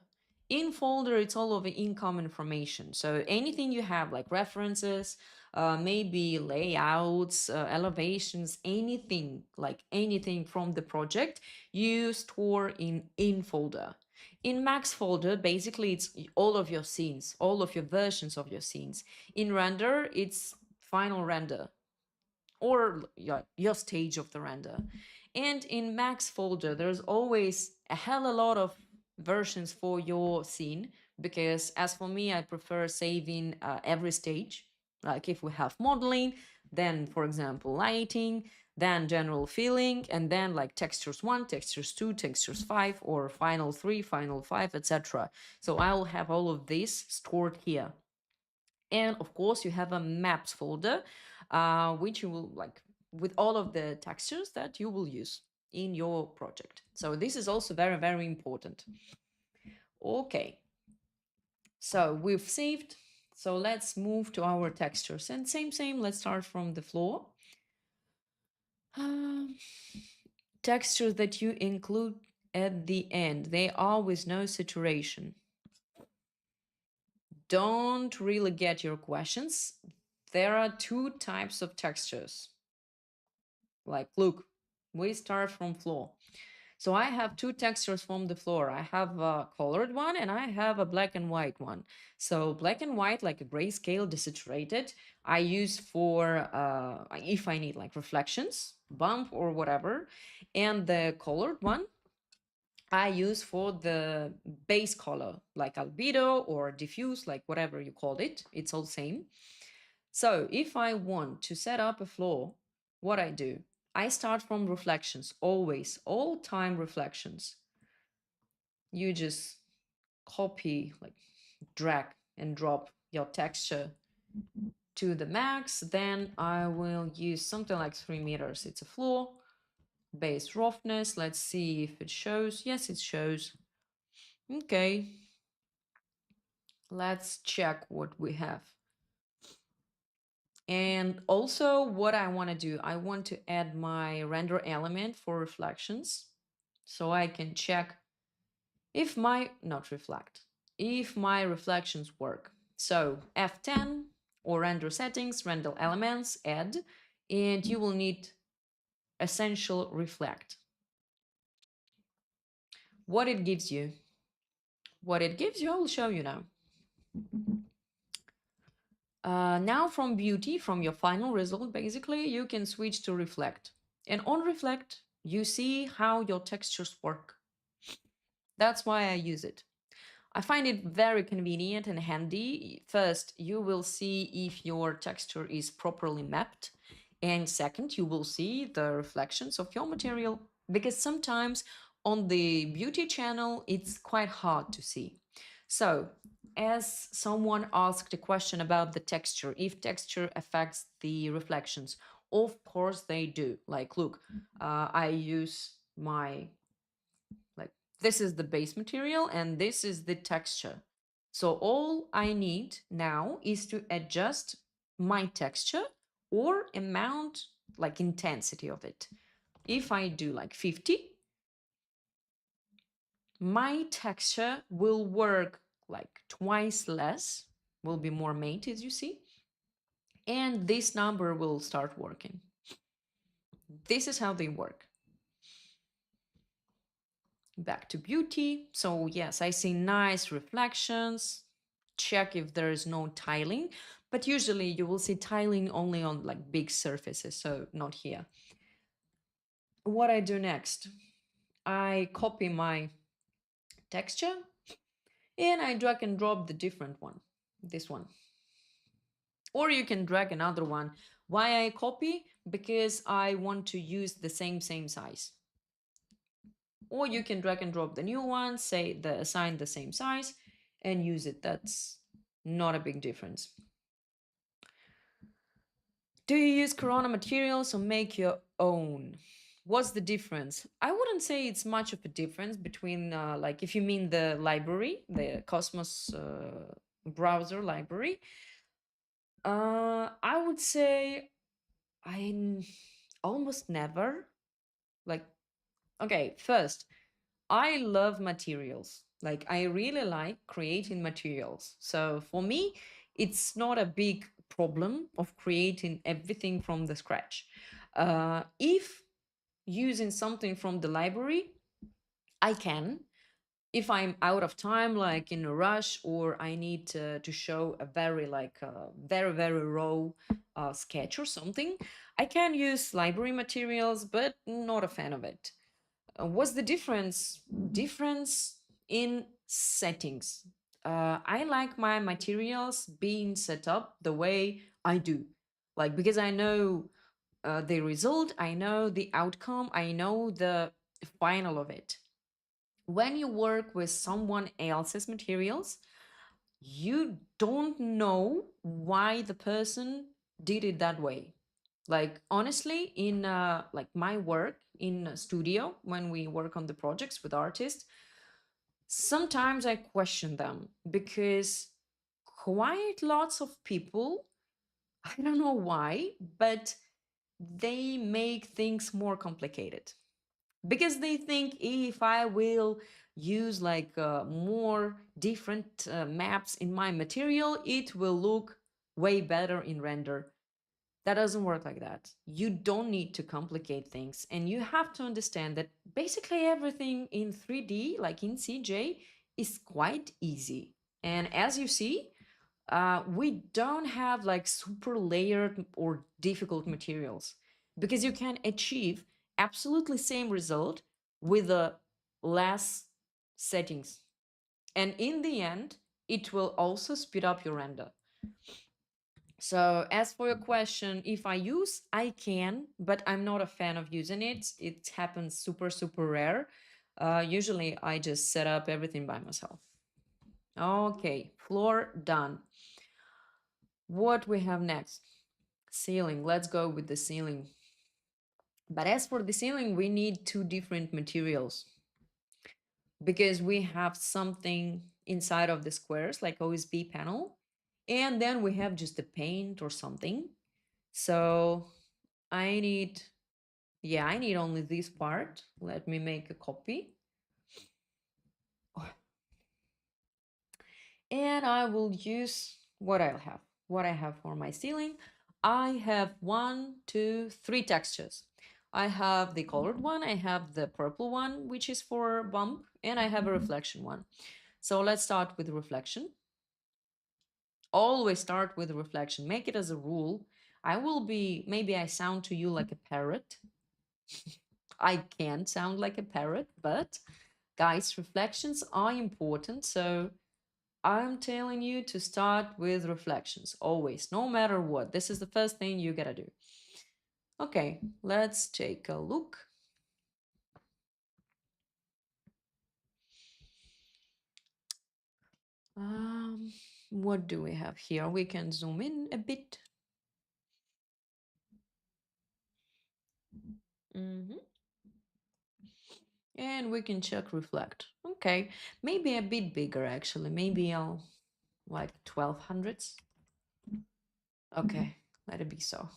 In folder, it's all of the income information. So anything you have like references, maybe layouts, elevations, anything like anything from the project, you store in folder. In max folder, basically it's all of your scenes, all of your versions of your scenes. In render, it's final render or your stage of the render. And in max folder, there's always a hell a lot of versions for your scene, because as for me, I prefer saving every stage. Like if we have modeling, then for example, lighting, then general feeling, and then like textures 1, textures 2, textures 5, or final 3, final 5, etc. So I'll have all of this stored here. And of course, you have a maps folder, which you will like with all of the textures that you will use in your project. So this is also very, very important. Okay, so we've saved. So let's move to our textures. And same, let's start from the floor. Um, textures that you include at the end, they are with no saturation. Don't really get your questions. There are two types of textures. Like, look, we start from floor. So I have two textures from the floor. I have a colored one and I have a black and white one. So black and white, like a grayscale desaturated, I use for if I need like reflections, bump or whatever. And the colored one, I use for the base color, like albedo or diffuse, like whatever you called it. It's all same. So if I want to set up a floor, what I do, I start from reflections, always, all time reflections. You just copy, like drag and drop your texture to the max. Then I will use something like 3 meters. It's a floor, base roughness. Let's see if it shows. Yes, it shows. Okay. Let's check what we have. And also what I want to do, I want to add my render element for reflections. So I can check if not reflect, if my reflections work. So F10 or render settings, render elements, add, and you will need essential reflect. What it gives you, I will show you now. Now from beauty, from your final result, basically, you can switch to reflect. And on reflect, you see how your textures work. That's why I use it. I find it very convenient and handy. First, you will see if your texture is properly mapped. And second, you will see the reflections of your material, because sometimes on the beauty channel, it's quite hard to see. So as someone asked a question about the texture, if texture affects the reflections, of course they do. Like, look, I use my, like, this is the base material and this is the texture. So all I need now is to adjust my texture or amount, like intensity of it. If I do like 50, my texture will work like twice less will be more matte, as you see. And this number will start working. This is how they work. Back to beauty. So yes, I see nice reflections. Check if there is no tiling, but usually you will see tiling only on like big surfaces, so not here. What I do next, I copy my texture and I drag and drop the different one, this one. Or you can drag another one. Why I copy? Because I want to use the same size. Or you can drag and drop the new one, say assign the same size and use it. That's not a big difference. Do you use Corona materials or make your own? What's the difference? I wouldn't say it's much of a difference between, like, if you mean the library, the Cosmos browser library. I would say almost never. Like, okay, first, I love materials. Like, I really like creating materials. So for me, it's not a big problem of creating everything from the scratch. If using something from the library, I can. If I'm out of time, like in a rush, or I need to show a very very raw sketch or something, I can use library materials, but not a fan of it. What's the difference? Difference in settings. I like my materials being set up the way I do, like, because I know the result, I know the outcome, I know the final of it. When you work with someone else's materials, you don't know why the person did it that way. Like, honestly, in like my work in a studio, when we work on the projects with artists, sometimes I question them because quite lots of people, I don't know why, but they make things more complicated because they think if I will use like more different maps in my material, it will look way better in render. That doesn't work like that. You don't need to complicate things, and you have to understand that basically everything in 3D, like in CJ, is quite easy. And as you see, we don't have like super layered or difficult materials because you can achieve absolutely same result with a less settings. And in the end, it will also speed up your render. So as for your question, if I use, I can, but I'm not a fan of using it. It happens super rare. Usually I just set up everything by myself. Okay, floor done. What we have next? Ceiling. Let's go with the ceiling. But as for the ceiling, we need two different materials because we have something inside of the squares like OSB panel, and then we have just the paint or something. So I need, yeah, I need only this part. Let me make a copy. And I will use what I'll have. What I have for my ceiling, I have 1, 2, 3 textures. I have the colored one, I have the purple one, which is for bump, and I have a reflection one. So let's start with reflection. Always start with reflection. Make it as a rule. Maybe I sound to you like a parrot. I can sound like a parrot, but guys, reflections are important. So I'm telling you to start with reflections, always, no matter what. This is the first thing you gotta do. Okay, let's take a look. What do we have here? We can zoom in a bit. And we can check reflect. Okay, maybe a bit bigger actually. Maybe I'll like 1200s. Okay, let it be so.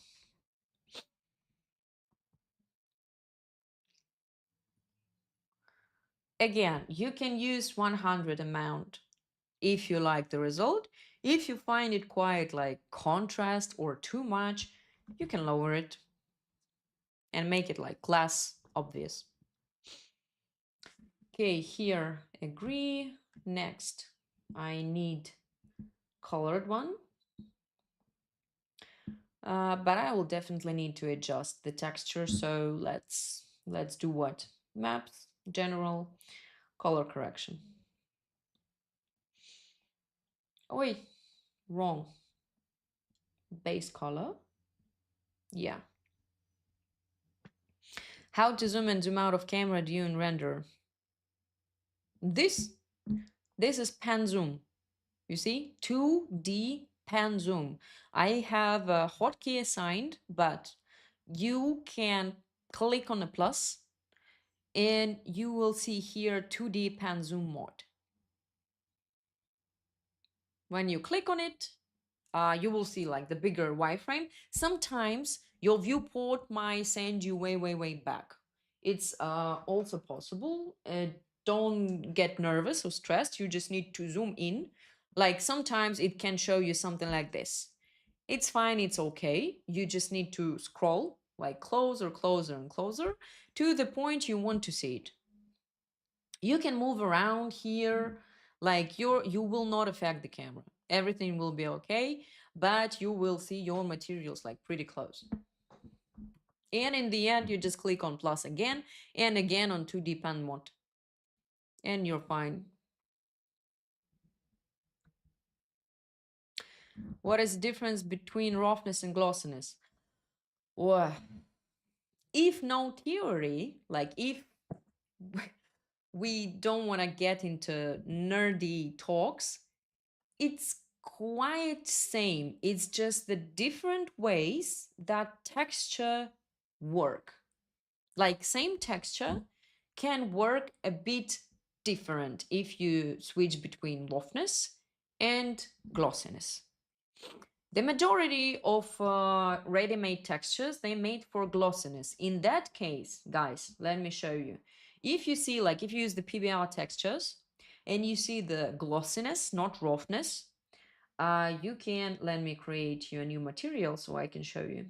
Again, you can use 100 amount if you like the result. If you find it quite like contrast or too much, you can lower it and make it like less obvious. Okay, here, agree. Next, I need colored one. But I will definitely need to adjust the texture. So let's do what? Maps, general, color correction. Oh wait, wrong. Base color. Yeah. How to zoom and zoom out of camera do you in render? This is pan zoom. You see, 2D pan zoom. I have a hotkey assigned, but you can click on the plus and you will see here 2D pan zoom mode. When you click on it, you will see like the bigger wireframe. Sometimes your viewport might send you way back. It's also possible. Don't get nervous or stressed. You just need to zoom in. Like sometimes it can show you something like this. It's fine, it's okay. You just need to scroll like closer and closer to the point you want to see it. You can move around here, like you will not affect the camera. Everything will be okay, but you will see your materials like pretty close. And in the end, you just click on plus again and again on 2D pan mode. And you're fine. What is the difference between roughness and glossiness? Well, if no theory, like if we don't want to get into nerdy talks, it's quite same. It's just the different ways that texture work. Like same texture can work a bit different if you switch between roughness and glossiness. The majority of ready-made textures, they made for glossiness. In that case, guys, let me show you. If you see, like if you use the PBR textures and you see the glossiness, not roughness, you can, let me create you a new material so I can show you.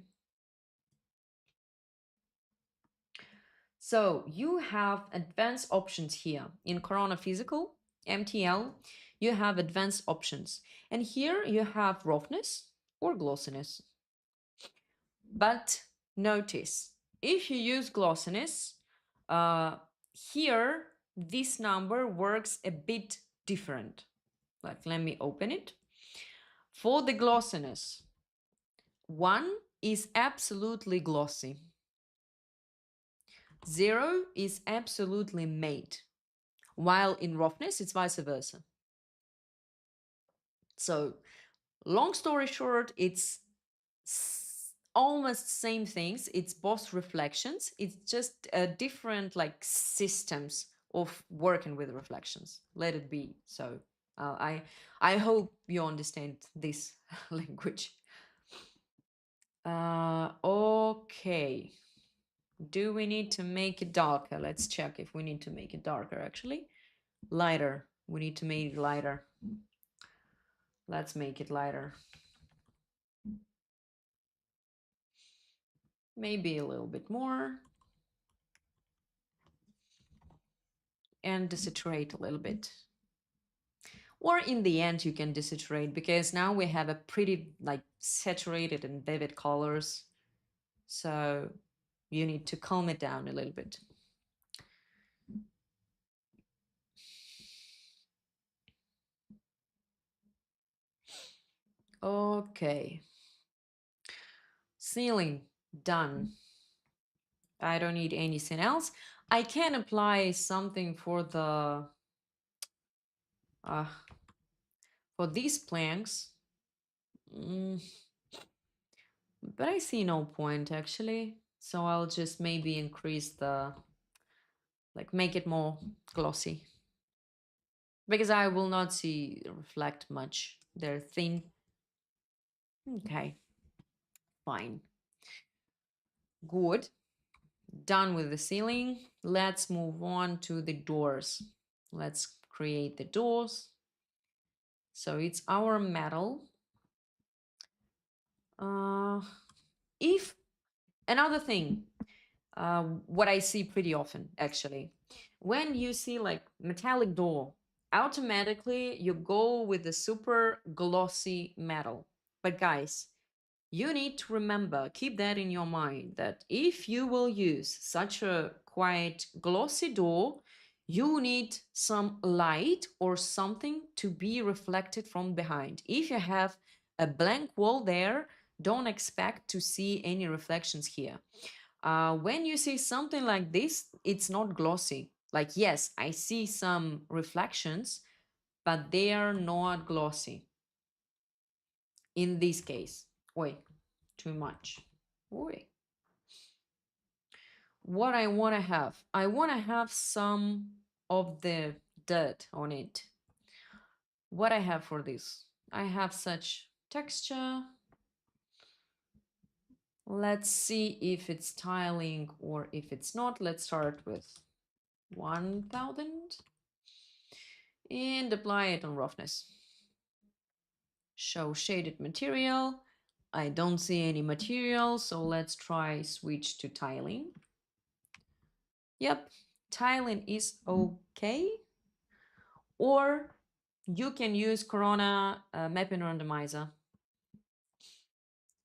So you have advanced options here. In Corona Physical, MTL, you have advanced options. And here you have roughness or glossiness. But notice, if you use glossiness, here this number works a bit different. Like, let me open it. For the glossiness, 1 is absolutely glossy. 0 is absolutely matte, while in roughness, it's vice versa. So, long story short, it's almost same things. It's both reflections. It's just different like systems of working with reflections. Let it be. So I hope you understand this language. Okay. Do we need to make it darker? Let's check if we need to make it darker actually. Lighter. We need to make it lighter. Let's make it lighter. Maybe a little bit more. And desaturate a little bit. Or in the end, you can desaturate because now we have a pretty like saturated and vivid colors. So you need to calm it down a little bit. Okay. Ceiling, done. I don't need anything else. I can apply something for the for these planks. But I see no point actually. So I'll just maybe increase the, like make it more glossy. Because I will not see reflect much. They're thin. Okay, fine. Good. Done with the ceiling. Let's move on to the doors. Let's create the doors. So it's our metal. If another thing, what I see pretty often actually, when you see like metallic door, automatically you go with the super glossy metal. But guys, you need to remember, keep that in your mind, that if you will use such a quite glossy door, you need some light or something to be reflected from behind. If you have a blank wall there, don't expect to see any reflections here. When you see something like this, it's not glossy. Like, yes, I see some reflections, but they are not glossy in this case. Wait, too much. Wait. What I want to have some of the dirt on it. What I have for this? I have such texture. Let's see if it's tiling or if it's not. Let's start with 1000 and apply it on roughness. Show shaded material. I don't see any material, so let's try switch to tiling. Yep, tiling is okay. Or you can use Corona mapping randomizer.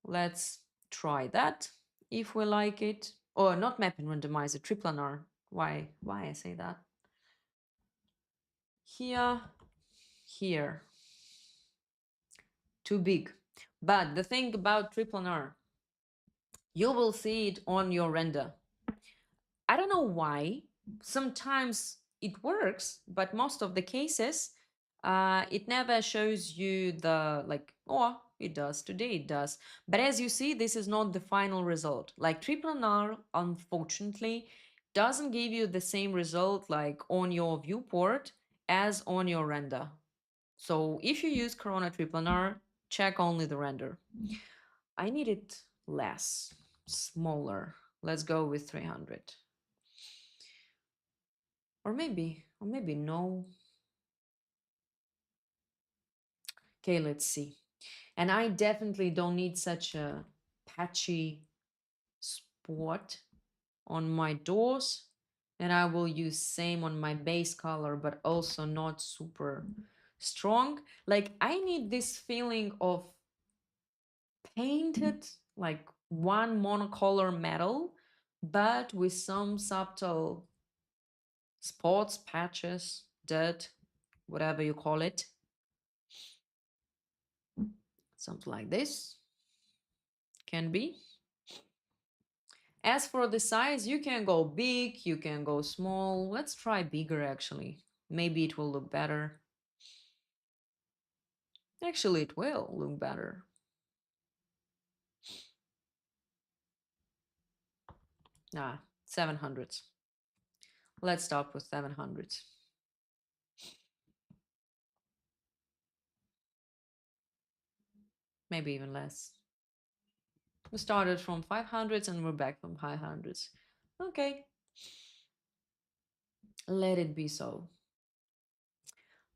Let's try that if we like it. Or not mapping randomizer, triplanar. Why I say that? Here, here. Too big. But the thing about triplanar, you will see it on your render. I don't know why. Sometimes it works, but most of the cases, it never shows you the like, oh, it does. Today it does. But as you see, this is not the final result. Like triplanar, unfortunately, doesn't give you the same result like on your viewport as on your render. So if you use Corona triplanar, check only the render. I need it less, smaller. Let's go with 300. Or maybe no. Okay, let's see. And I definitely don't need such a patchy spot on my doors. And I will use same on my base color, but also not super strong. Like I need this feeling of painted, like one monocolor metal, but with some subtle spots, patches, dirt, whatever you call it. Something like this can be. As for the size, you can go big, you can go small. Let's try bigger actually. Maybe it will look better. Actually, it will look better. Ah, 700s. Let's start with 700s. Maybe even less. We started from 500s and we're back from 500s. Okay. Let it be so.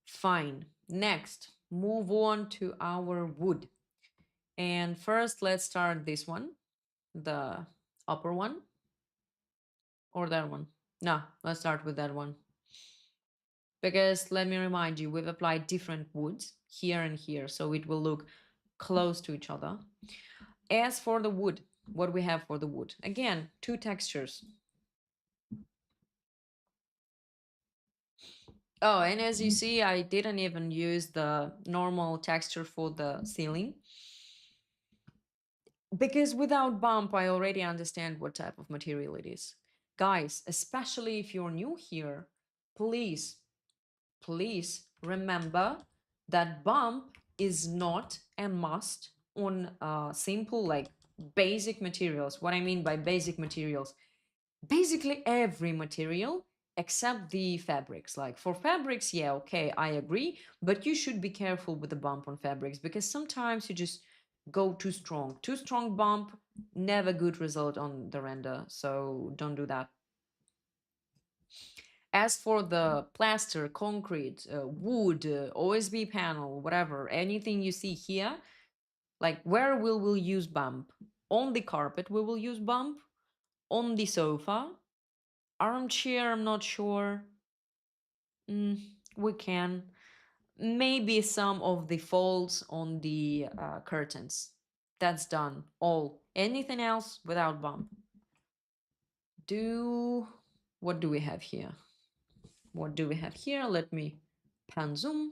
Fine. Next, move on to our wood. And first, let's start this one, the upper one, or that one. No, let's start with that one. Because let me remind you, we've applied different woods here and here, so it will look close to each other. As for the wood, what we have for the wood, again, two textures. Oh, and as you see, I didn't even use the normal texture for the ceiling. Because without bump, I already understand what type of material it is. Guys, especially if you're new here, please remember that bump is not a must on simple, like basic materials. What I mean by basic materials, basically every material except the fabrics. Like for fabrics, yeah, okay, I agree, but you should be careful with the bump on fabrics because sometimes you just go too strong. Too strong bump, never good result on the render, so don't do that. As for the plaster, concrete, wood, OSB panel, whatever, anything you see here, like where will we use bump? On the carpet, we will use bump. On the sofa, armchair, I'm not sure. We can. Maybe some of the folds on the curtains. That's done. All. Anything else without bump. What do we have here? What do we have here? Let me pan zoom.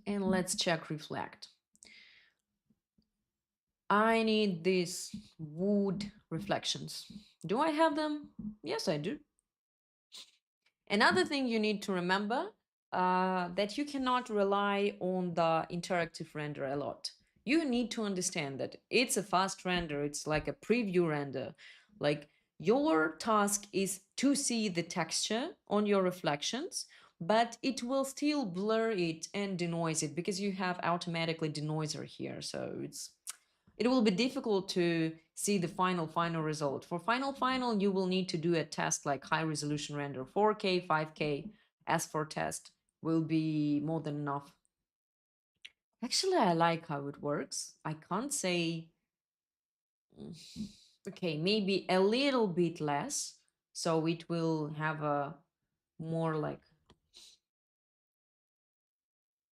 And let's check reflect. I need these wood reflections. Do I have them? Yes, I do. Another thing you need to remember that you cannot rely on the interactive render a lot. You need to understand that it's a fast render. It's like a preview render. Like your task is to see the texture on your reflections, but it will still blur it and denoise it because you have automatically denoiser here. So it will be difficult to see the final result. For final, you will need to do a test like high resolution render, 4K, 5K. As for test, will be more than enough. Actually, I like how it works. I can't say, okay, maybe a little bit less. So it will have a more like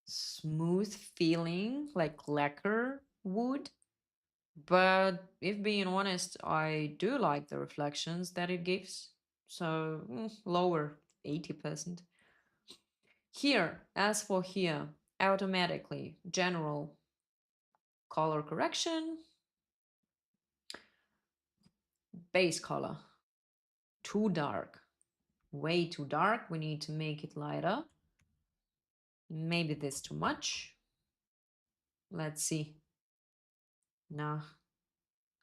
smooth feeling, like lacquer wood. But if being honest, I do like the reflections that it gives. So lower, 80%. Here, as for here, automatically, general color correction, base color, too dark, way too dark. We need to make it lighter. Maybe this too much. Let's see. Nah,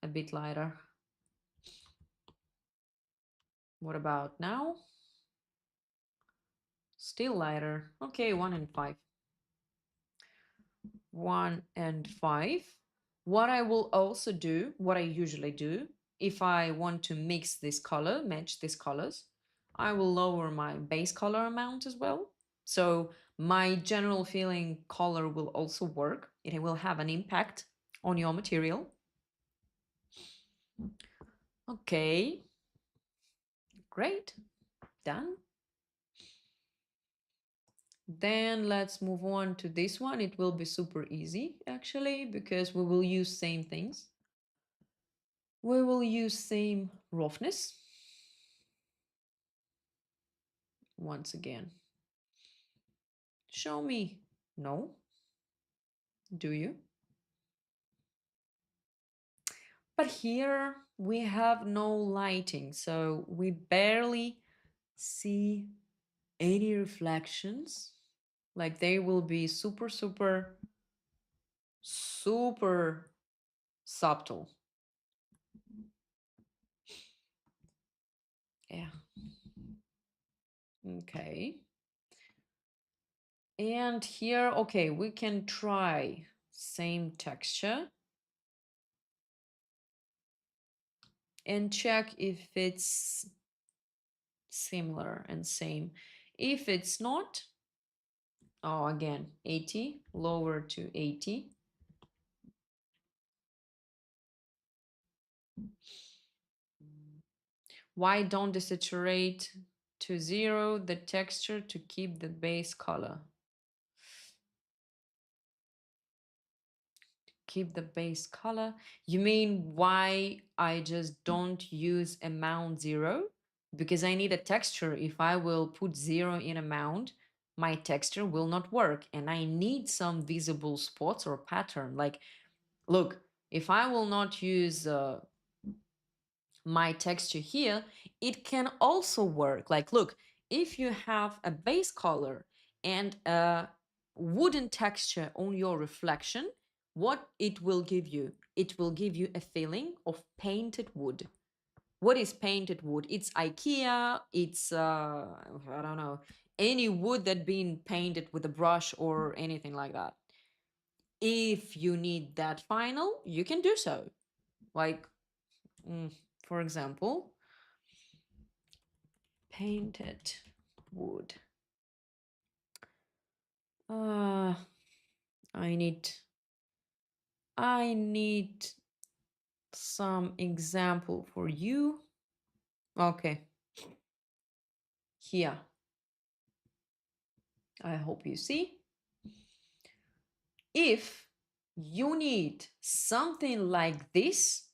a bit lighter. What about now? Still lighter. Okay, 1 and 5. 1 and 5. What I will also do, what I usually do, if I want to mix this color, match these colors, I will lower my base color amount as well. So my general feeling color will also work. It will have an impact on your material. Okay, great, done. Then let's move on to this one. It will be super easy actually because we will use same things. We will use same roughness. Once again. Show me. No. Do you? But here we have no lighting, so we barely see any reflections. Like they will be super subtle. Yeah. Okay. And here, okay, we can try same texture and check if it's similar and same. If it's not, oh, again, 80, lower to 80. Why don't desaturate to 0 the texture to keep the base color? Keep the base color. You mean why I just don't use amount 0? Because I need a texture. If I will put 0 in amount, my texture will not work. And I need some visible spots or pattern. Like, look, if I will not use my texture here, it can also work. Like, look, if you have a base color and a wooden texture on your reflection, what it will give you? It will give you a feeling of painted wood. What is painted wood? It's IKEA, it's, I don't know, any wood that been painted with a brush or anything like that. If you need that final, you can do so. Like, for example, painted wood. I need some example for you. Okay. Here. I hope you see. If you need something like this,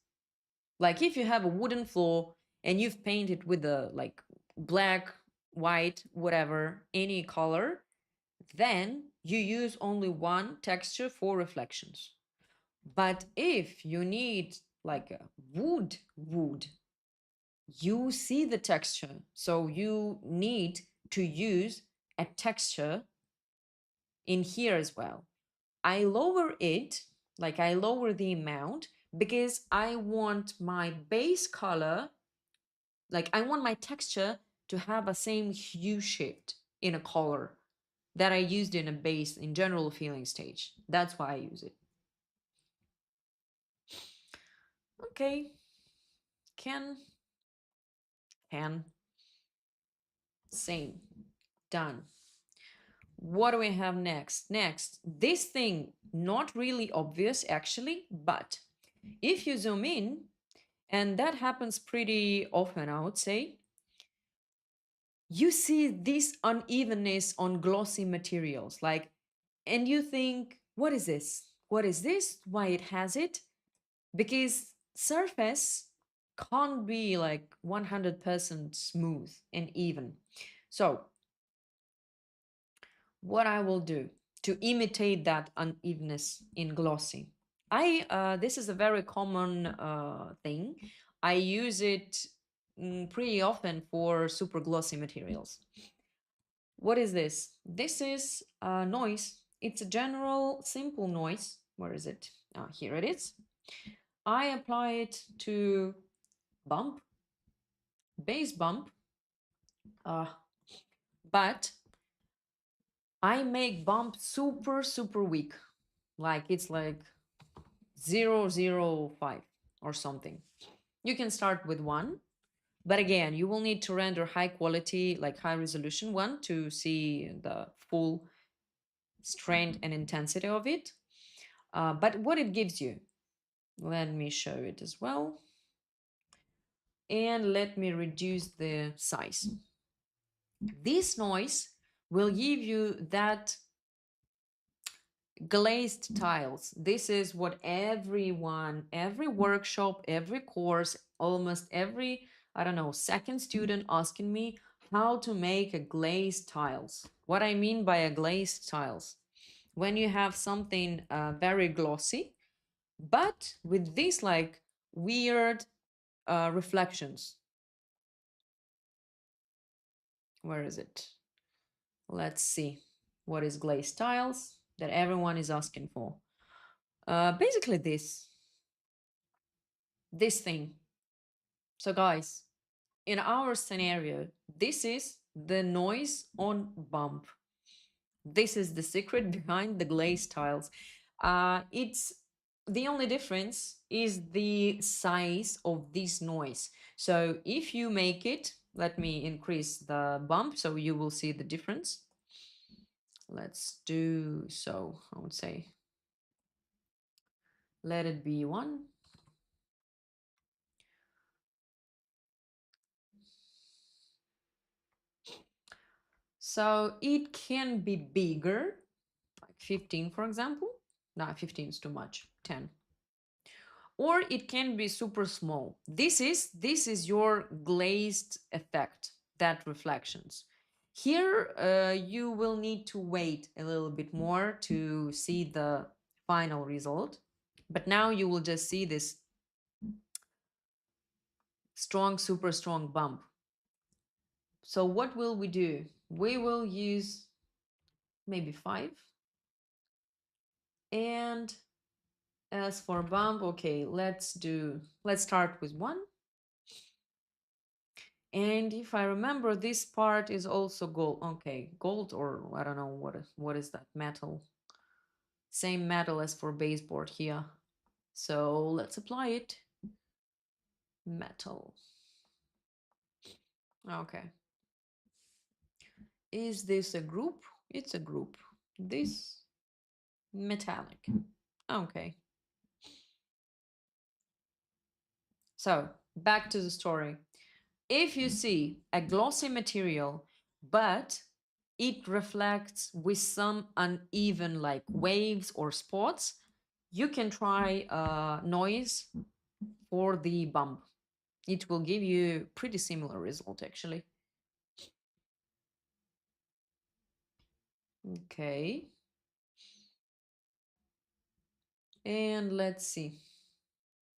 like if you have a wooden floor and you've painted with the like black, white, whatever, any color, then you use only one texture for reflections. But if you need like a wood, you see the texture. So you need to use a texture in here as well. I lower it, like I lower the amount because I want my base color, like I want my texture to have a same hue shift in a color that I used in a base in general feeling stage. That's why I use it. Okay. Can, same, done. What do we have next? Next, this thing, not really obvious actually, but if you zoom in, and that happens pretty often, I would say, you see this unevenness on glossy materials, like, and you think, what is this? What is this? Why it has it? Because surface can't be like 100% smooth and even. So what I will do to imitate that unevenness in glossy, this is a very common thing. I use it pretty often for super glossy materials. What is this? This is noise. It's a general simple noise. Where is it? Here it is. I apply it to bump, base bump, but I make bump super weak, like it's like 0.05 or something. You can start with 1, but again, you will need to render high quality, like high resolution one to see the full strength and intensity of it. But what it gives you, let me show it as well. And let me reduce the size. This noise will give you that glazed tiles. This is what everyone, every workshop, every course, almost every, I don't know, second student asking me how to make a glazed tiles. What I mean by a glazed tiles, when you have something very glossy, but with these like weird reflections. Where is it? Let's see. What is glazed tiles that everyone is asking for? Basically this thing. So guys, in our scenario, this is the noise on bump. This is the secret behind the glazed tiles. It's the only difference is the size of this noise. So if you make it, let me increase the bump so you will see the difference. Let's do so, I would say. Let it be 1. So it can be bigger, like 15, for example. No, 15 is too much, 10. Or it can be super small. This is your glazed effect, that reflections. Here, you will need to wait a little bit more to see the final result. But now you will just see this strong, super strong bump. So what will we do? We will use maybe 5. And as for bump, okay, let's start with 1. And if I remember, this part is also gold. Okay, gold, or I don't know what is that metal. Same metal as for baseboard here. So let's apply it. Metal. Okay. Is this a group? It's a group. This metallic. Okay. So back to the story. If you see a glossy material, but it reflects with some uneven like waves or spots, you can try noise for the bump. It will give you pretty similar result actually. Okay. And let's see.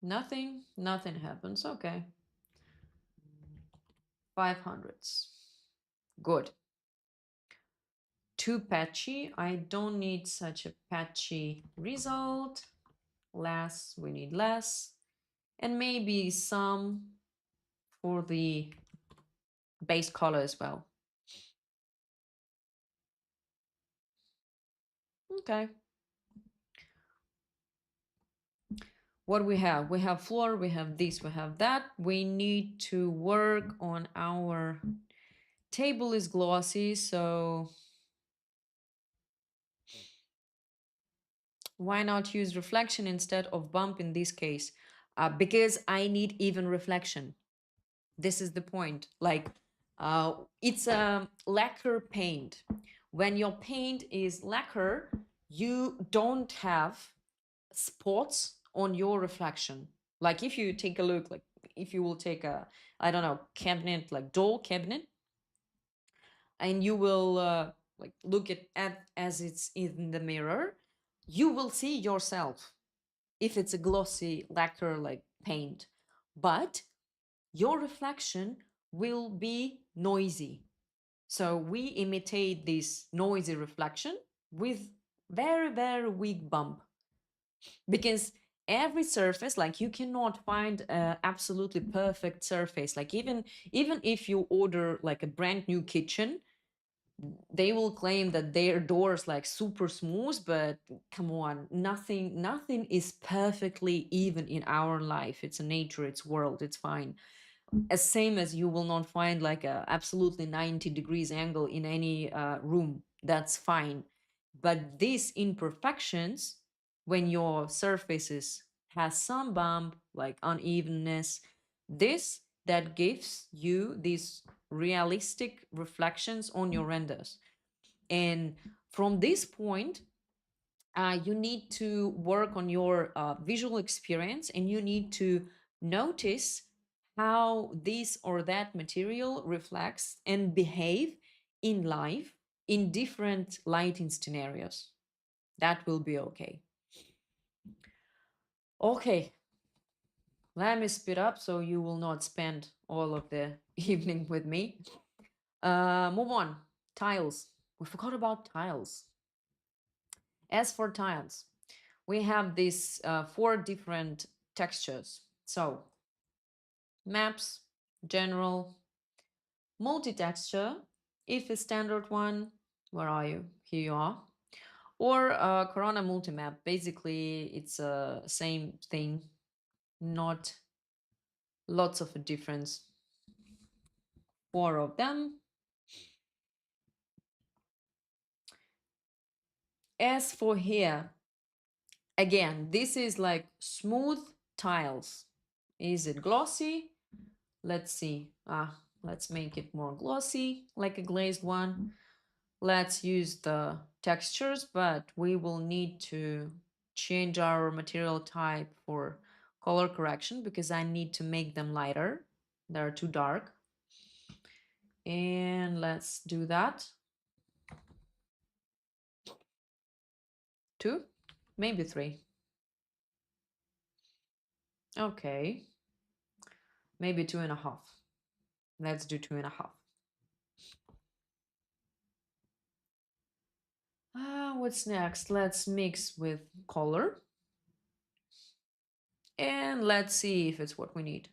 Nothing happens. Okay. 500s. Good. Too patchy. I don't need such a patchy result. Less, we need less. And maybe some for the base color as well. Okay. What we have? We have floor, we have this, we have that. We need to work on our table is glossy, so why not use reflection instead of bump in this case? Because I need even reflection. This is the point. Like, it's a lacquer paint. When your paint is lacquer, you don't have spots on your reflection. Like if you take a look, like if you will take a, I don't know, cabinet, like door cabinet, and you will like look at as it's in the mirror, you will see yourself if it's a glossy lacquer like paint, but your reflection will be noisy. So we imitate this noisy reflection with very weak bump, because every surface, like you cannot find a absolutely perfect surface. Like even if you order like a brand new kitchen, they will claim that their doors like super smooth, but come on, nothing is perfectly even in our life. It's a nature, it's world, it's fine. As same as you will not find like a absolutely 90 degrees angle in any room. That's fine. But these imperfections, when your surfaces has some bump, like unevenness, this that gives you these realistic reflections on your renders. And from this point, you need to work on your visual experience, and you need to notice how this or that material reflects and behave in life in different lighting scenarios. That will be okay. Okay, let me speed up so you will not spend all of the evening with me. Move on. Tiles. We forgot about tiles. As for tiles, we have these 4 different textures. So maps, general, multi-texture, if a standard one, where are you? Here you are. Or Corona multi-map. Basically, it's a same thing, not lots of a difference. 4 of them. As for here, again, this is like smooth tiles. Is it glossy? Let's see. Let's make it more glossy, like a glazed one. Let's use the textures, but we will need to change our material type for color correction because I need to make them lighter. They're too dark. And let's do that. 2, maybe 3. Okay. Maybe 2.5. Let's do 2.5. What's next? Let's mix with color. And let's see if it's what we need.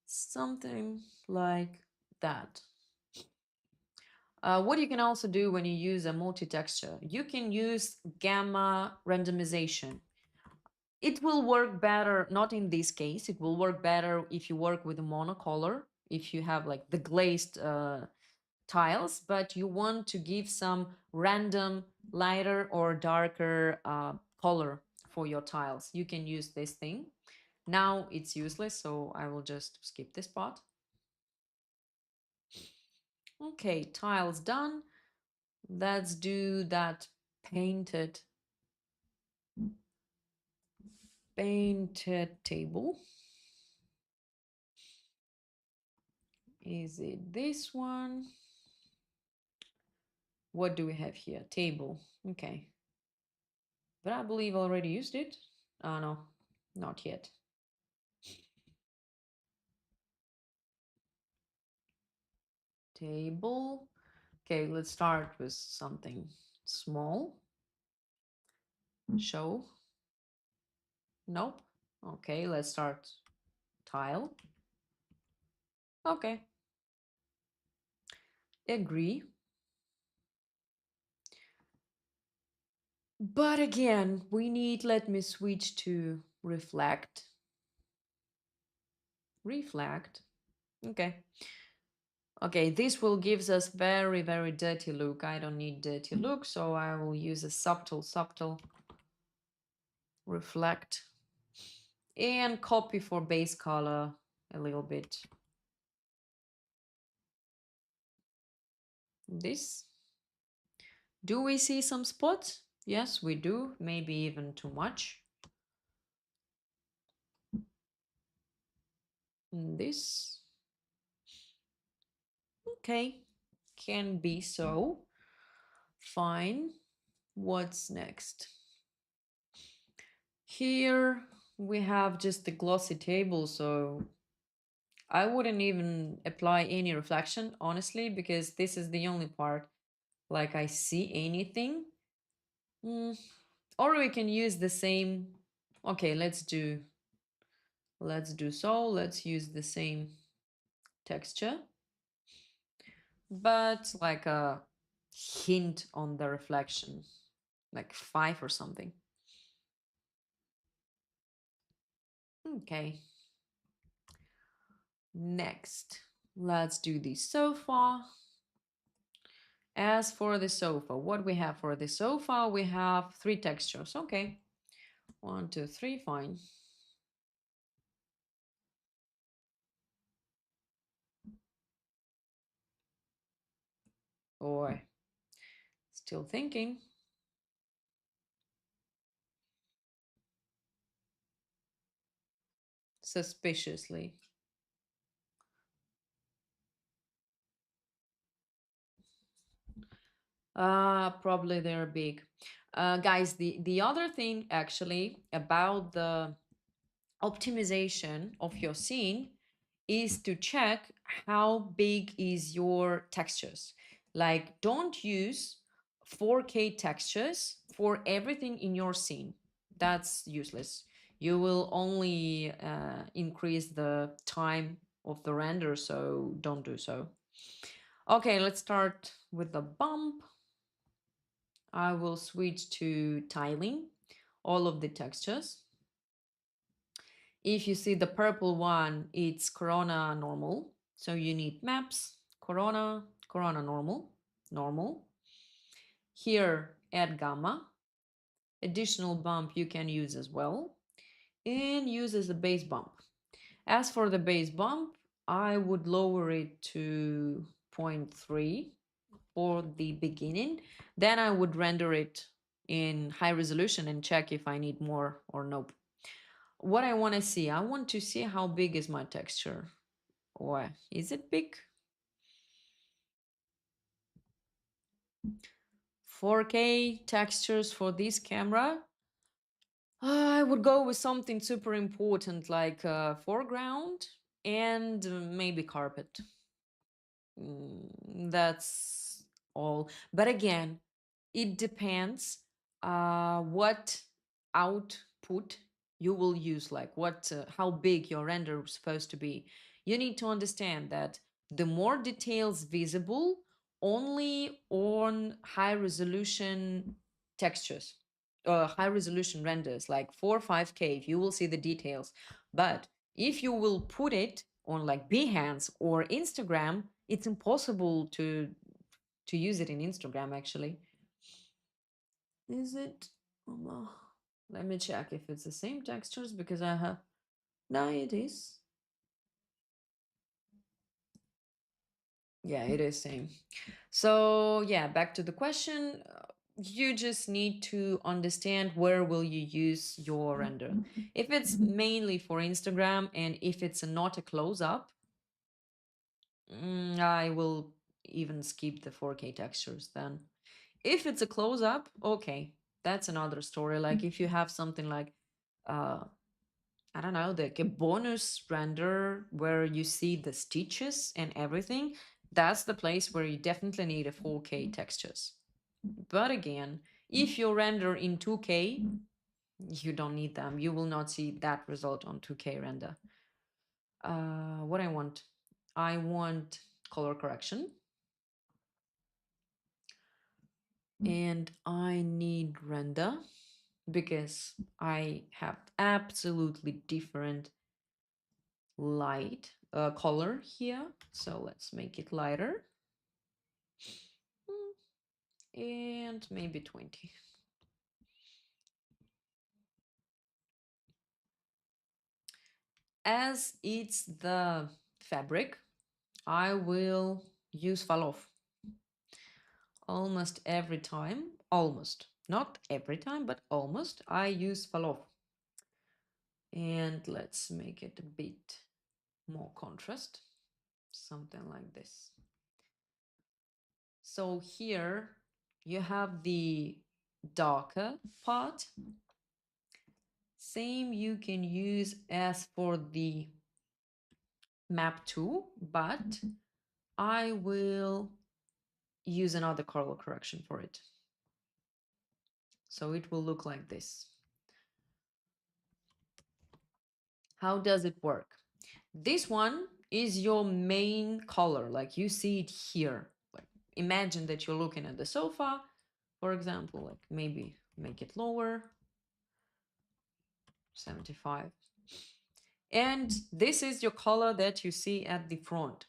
Something like that. What you can also do when you use a multi-texture, you can use gamma randomization. It will work better, not in this case, it will work better if you work with a monocolor, if you have like the glazed tiles, but you want to give some random lighter or darker color for your tiles, you can use this thing. Now it's useless, so I will just skip this part. Okay, tiles done. Let's do that painted table. Is it this one? What do we have here? Table. Okay. But I believe I already used it. Oh, no, not yet. Table. Okay, let's start with something small. Show. Nope. Okay, let's start tile. Okay. Agree. But again, we need, let me switch to reflect. Reflect. Okay. Okay, this will gives us very, very dirty look. I don't need dirty look, so I will use a subtle reflect and copy for base color a little bit. This. Do we see some spots? Yes, we do. Maybe even too much. This. Okay, can be so. Fine. What's next? Here we have just the glossy table, so I wouldn't even apply any reflection, honestly, because this is the only part like I see anything. Or we can use the same. Okay, let's do so. Let's use the same texture, but like a hint on the reflection, like 5 or something. Okay. Next, let's do the sofa. As for the sofa, what we have for the sofa, we have 3 textures. Okay. 1, 2, 3, fine. Boy, still thinking. Suspiciously. Probably they're big. Guys, the other thing actually about the optimization of your scene is to check how big is your textures. Like, don't use 4K textures for everything in your scene. That's useless. You will only increase the time of the render, so don't do so. Okay, let's start with the bump. I will switch to tiling all of the textures. If you see the purple one, it's Corona normal. So you need maps, Corona, Corona normal, normal. Here, add gamma. Additional bump you can use as well. And use as a base bump. As for the base bump, I would lower it to 0.3 for the beginning. Then I would render it in high resolution and check if I need more or nope. What I want to see, I want to see how big is my texture. Or is it big? 4K textures for this camera. I would go with something super important like foreground and maybe carpet. That's all. But again, it depends what output you will use, like what how big your render is supposed to be. You need to understand that the more details visible only on high resolution textures, high resolution renders like 4 or 5K, you will see the details. But if you will put it on like Behance or Instagram, it's impossible to use it in Instagram actually. Is it? Let me check if it's the same textures because I have. No, it is. Yeah, it is same. So yeah, back to the question. You just need to understand where will you use your render. If it's mainly for Instagram and if it's not a close up, I will even skip the 4K textures then. If it's a close up, okay, that's another story. Like if you have something like uh I don't know, like a bonus render where you see the stitches and everything, that's the place where you definitely need a 4K textures. But again, if you render in 2K, you don't need them. You will not see that result on 2K render. What I want color correction. And I need render because I have absolutely different light color here. So let's make it lighter. And maybe 20. As it's the fabric, I will use Falloff almost every time. Almost. Not every time, but almost. I use Falloff. And let's make it a bit more contrast. Something like this. So here you have the darker part. Same you can use as for the map 2, but I will use another color correction for it. So it will look like this. How does it work? This one is your main color, like you see it here. Like imagine that you're looking at the sofa, for example, like maybe make it lower, 75. And this is your color that you see at the front.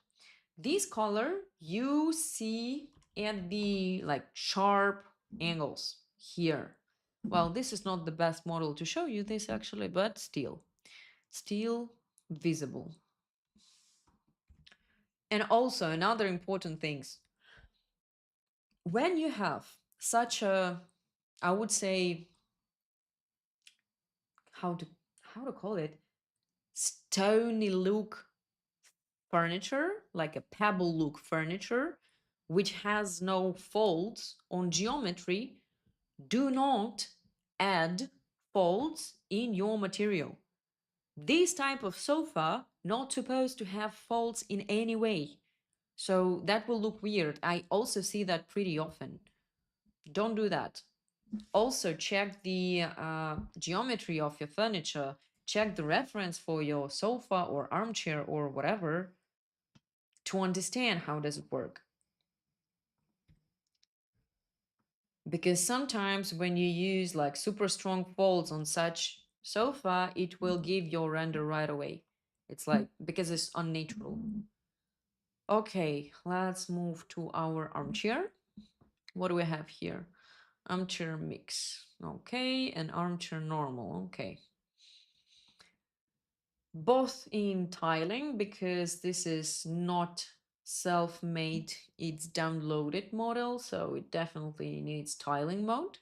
This color you see at the like sharp angles here. Well, this is not the best model to show you this actually, but still visible. And also another important things, when you have such a, I would say, how to call it, stony look furniture, like a pebble look furniture, which has no folds on geometry, do not add folds in your material. This type of sofa not supposed to have folds in any way. So that will look weird. I also see that pretty often. Don't do that. Also check the geometry of your furniture. Check the reference for your sofa or armchair or whatever to understand how does it work. Because sometimes when you use like super strong folds on such sofa, it will give your render right away. It's like, because it's unnatural. Okay, let's move to our armchair. What do we have here? Armchair mix. Okay, and armchair normal. Okay. Both in tiling because this is not self-made, it's downloaded model, so it definitely needs tiling mode.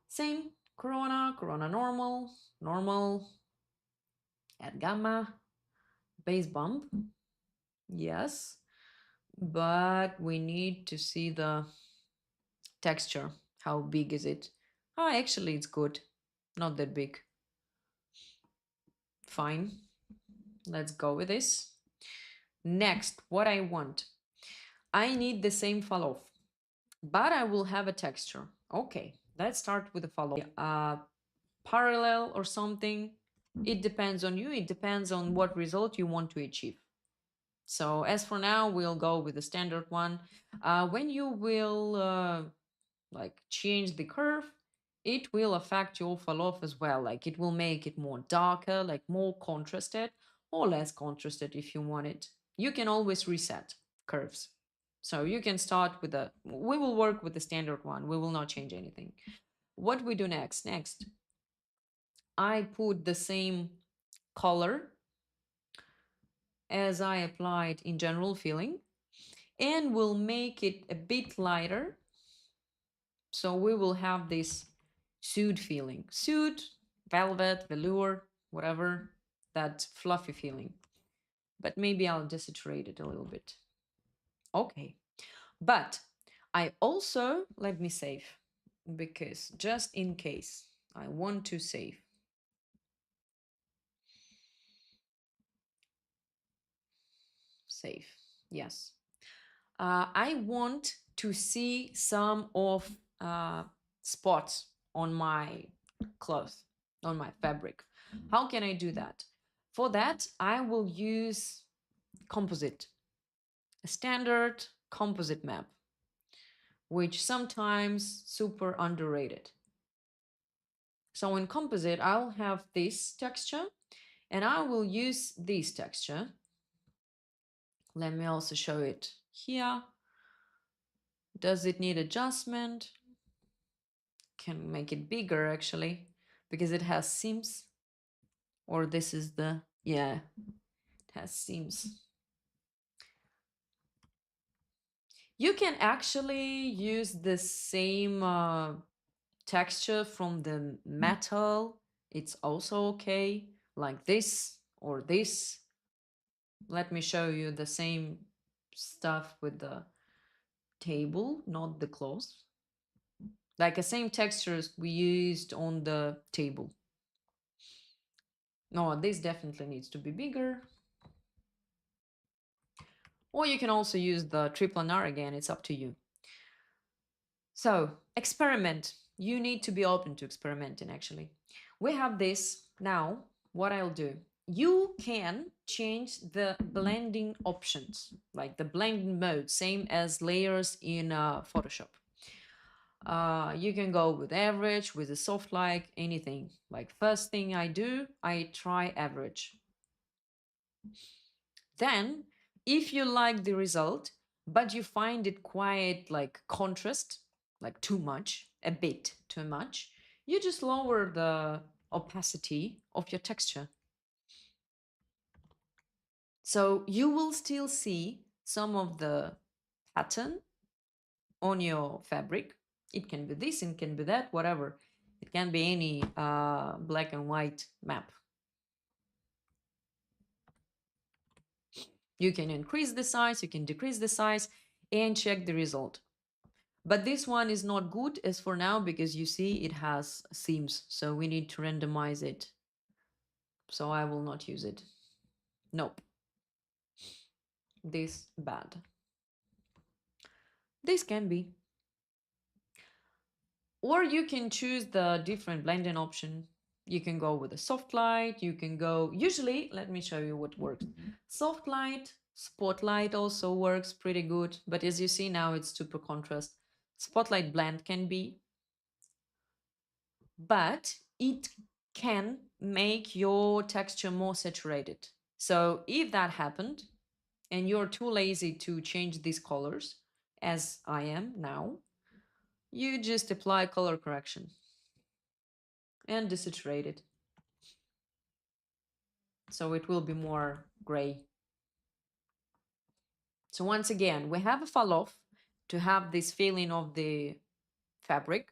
Same, Corona normal, normal, add gamma, base bump. Yes, but we need to see the texture. How big is it? Oh, actually, it's good. Not that big. Fine. Let's go with this. Next, what I want. I need the same Falloff, but I will have a texture. Okay, let's start with the Falloff. Parallel or something. It depends on you. It depends on what result you want to achieve. So as for now, we'll go with the standard one. When you will like change the curve, it will affect your Falloff as well. Like it will make it more darker, like more contrasted, or less contrasted if you want it. You can always reset curves. So you can start with we will work with the standard one. We will not change anything. What we do next? Next, I put the same color as I applied in general filling, and we'll make it a bit lighter. So we will have this suede feeling. Suede, velvet, velour, whatever, that fluffy feeling. But maybe I'll desaturate it a little bit. Okay. But I also, let me save, because just in case I want to save. Save, yes. I want to see some of spots on my cloth, on my fabric. How can I do that? For that, I will use Composite, a standard composite map, which sometimes super underrated. So in Composite, I'll have this texture, and I will use this texture. Let me also show it here. Does it need adjustment? Can make it bigger actually, because it has seams. Or this is the, yeah, it has seams. You can actually use the same texture from the metal. It's also okay, like this or this. Let me show you the same stuff with the table, not the cloth. Like the same textures we used on the table. No, this definitely needs to be bigger. Or you can also use the triplanar again, it's up to you. So, experiment. You need to be open to experimenting actually. We have this now. What I'll do, you can change the blending options, like the blending mode, same as layers in Photoshop. You can go with average, with a soft light, anything. Like first thing I do, I try average. Then, if you like the result, but you find it quite like contrast, like too much, a bit too much, you just lower the opacity of your texture. So you will still see some of the pattern on your fabric. It can be this, it can be that, whatever. It can be any black and white map. You can increase the size, you can decrease the size, and check the result. But this one is not good as for now because you see it has seams, so we need to randomize it. So I will not use it. Nope. This bad. This can be. Or you can choose the different blending option. You can go with a soft light, you can go, usually, let me show you what works. Soft light, spotlight also works pretty good, but as you see now it's super contrast. Spotlight blend can be, but it can make your texture more saturated. So if that happened and you're too lazy to change these colors, as I am now, you just apply color correction and desaturate it. So it will be more gray. So once again, we have a Falloff to have this feeling of the fabric.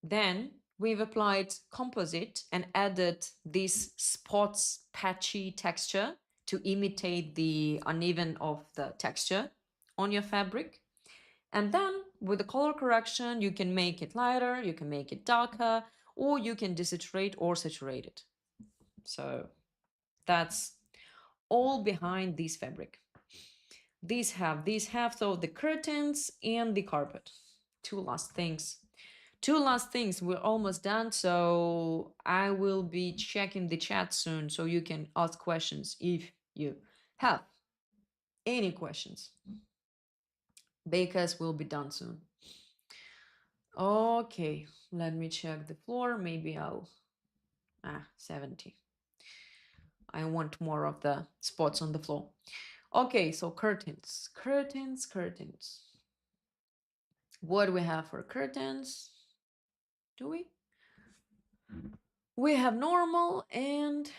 Then we've applied Composite and added this spots patchy texture to imitate the uneven of the texture on your fabric. And then with the color correction, you can make it lighter, you can make it darker, or you can desaturate or saturate it. So that's all behind this fabric. These have so the curtains and the carpet. Two last things. We're almost done, so I will be checking the chat soon so you can ask questions if you have any questions, because we'll be done soon. Okay, let me check the floor. Maybe I'll 70. I want more of the spots on the floor. Okay, so curtains, curtains, curtains. What do we have for curtains? Do we? We have normal and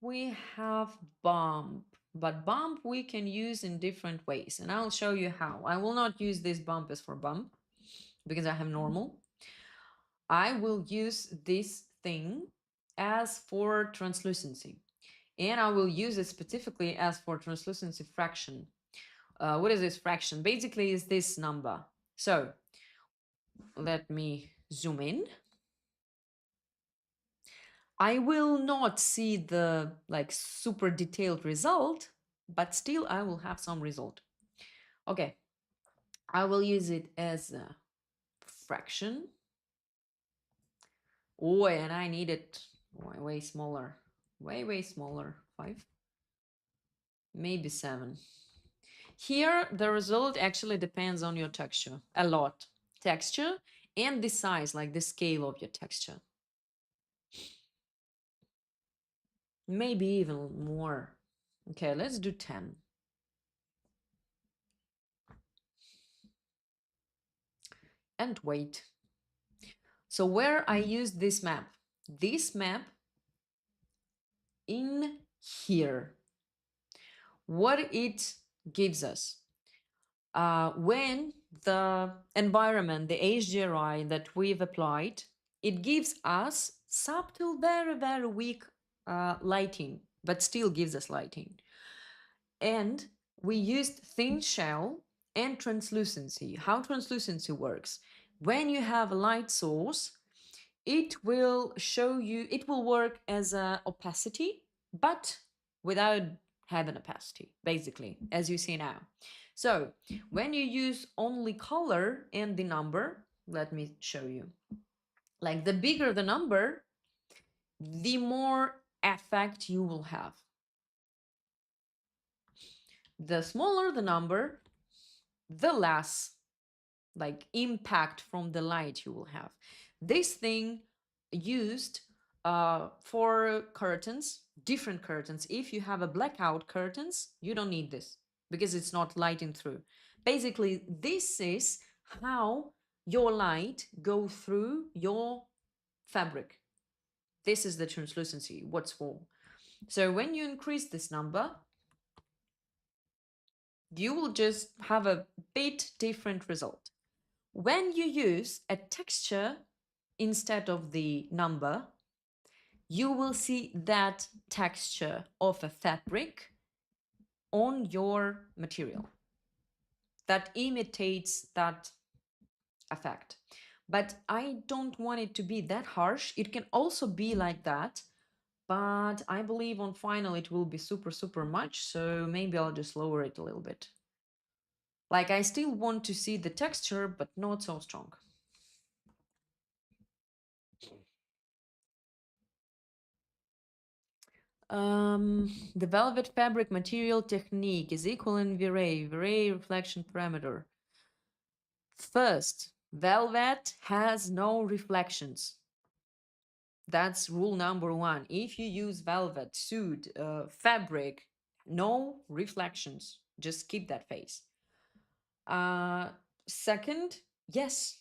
we have bump. But bump we can use in different ways. And I'll show you how. I will not use this bump as for bump because I have normal. I will use this thing as for translucency. And I will use it specifically as for translucency fraction. What is this fraction? Basically is this number. So let me zoom in. I will not see the like super detailed result, but still I will have some result. Okay, I will use it as a fraction. Oh, and I need it way smaller, way smaller, 5, maybe 7. Here, the result actually depends on your texture a lot. Texture and the size, like the scale of your texture. Maybe even more. Okay, let's do 10. And wait. So where I use this map in here, what it gives us, when the environment, the HDRI that we've applied, it gives us subtle, very weak lighting, but still gives us lighting. And we used thin shell and translucency. How translucency works? When you have a light source, it will show you, it will work as a opacity, but without having opacity, basically, as you see now. So when you use only color and the number, let me show you. Like the bigger the number, the more effect you will have. The smaller the number, the less like impact from the light you will have. This thing used for curtains, different curtains. If you have a blackout curtains, you don't need this because it's not lighting through. Basically, this is how your light go through your fabric. This is the translucency, what's for. So when you increase this number, you will just have a bit different result. When you use a texture instead of the number, you will see that texture of a fabric on your material that imitates that effect. But I don't want it to be that harsh. It can also be like that, but I believe on final it will be super much, so maybe I'll just lower it a little bit. Like I still want to see the texture, but not so strong. The velvet fabric material technique is equal in V-Ray reflection parameter. First, velvet has no reflections. That's rule number 1. If you use velvet, suit, fabric, no reflections. Just keep that face. Second, yes,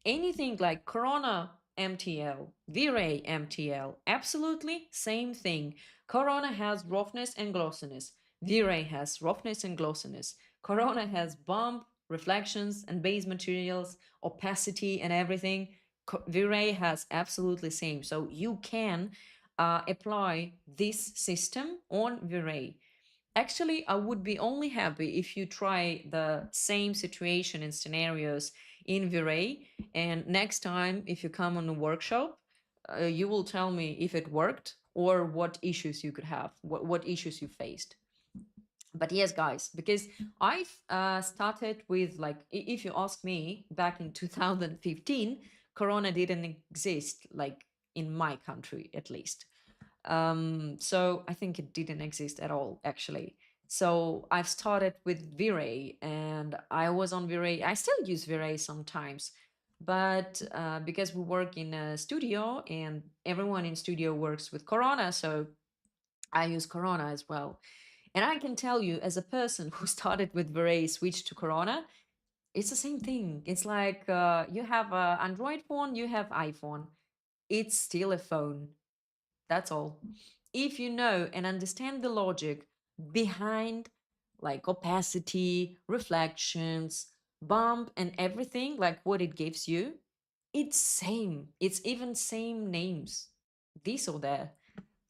anything like Corona MTL, V-Ray MTL, absolutely same thing. Corona has roughness and glossiness. V-Ray has roughness and glossiness. Corona has bump, reflections and base materials, opacity and everything. V-Ray has absolutely same. So you can apply this system on V-Ray. Actually, I would be only happy if you try the same situation and scenarios in V-Ray, and next time if you come on a workshop, you will tell me if it worked or what issues you could have, what issues you faced. But yes, guys, because I've started with, like, if you ask me, back in 2015, Corona didn't exist, like in my country at least. So I think it didn't exist at all, actually. So I've started with V-Ray, and I was on V-Ray. I still use V-Ray sometimes, but because we work in a studio and everyone in studio works with Corona, so I use Corona as well. And I can tell you, as a person who started with Beret, switched to Corona, it's the same thing. It's like you have an Android phone, you have iPhone. It's still a phone. That's all. If you know and understand the logic behind like opacity, reflections, bump, and everything, like what it gives you, it's same. It's even same names, this or that.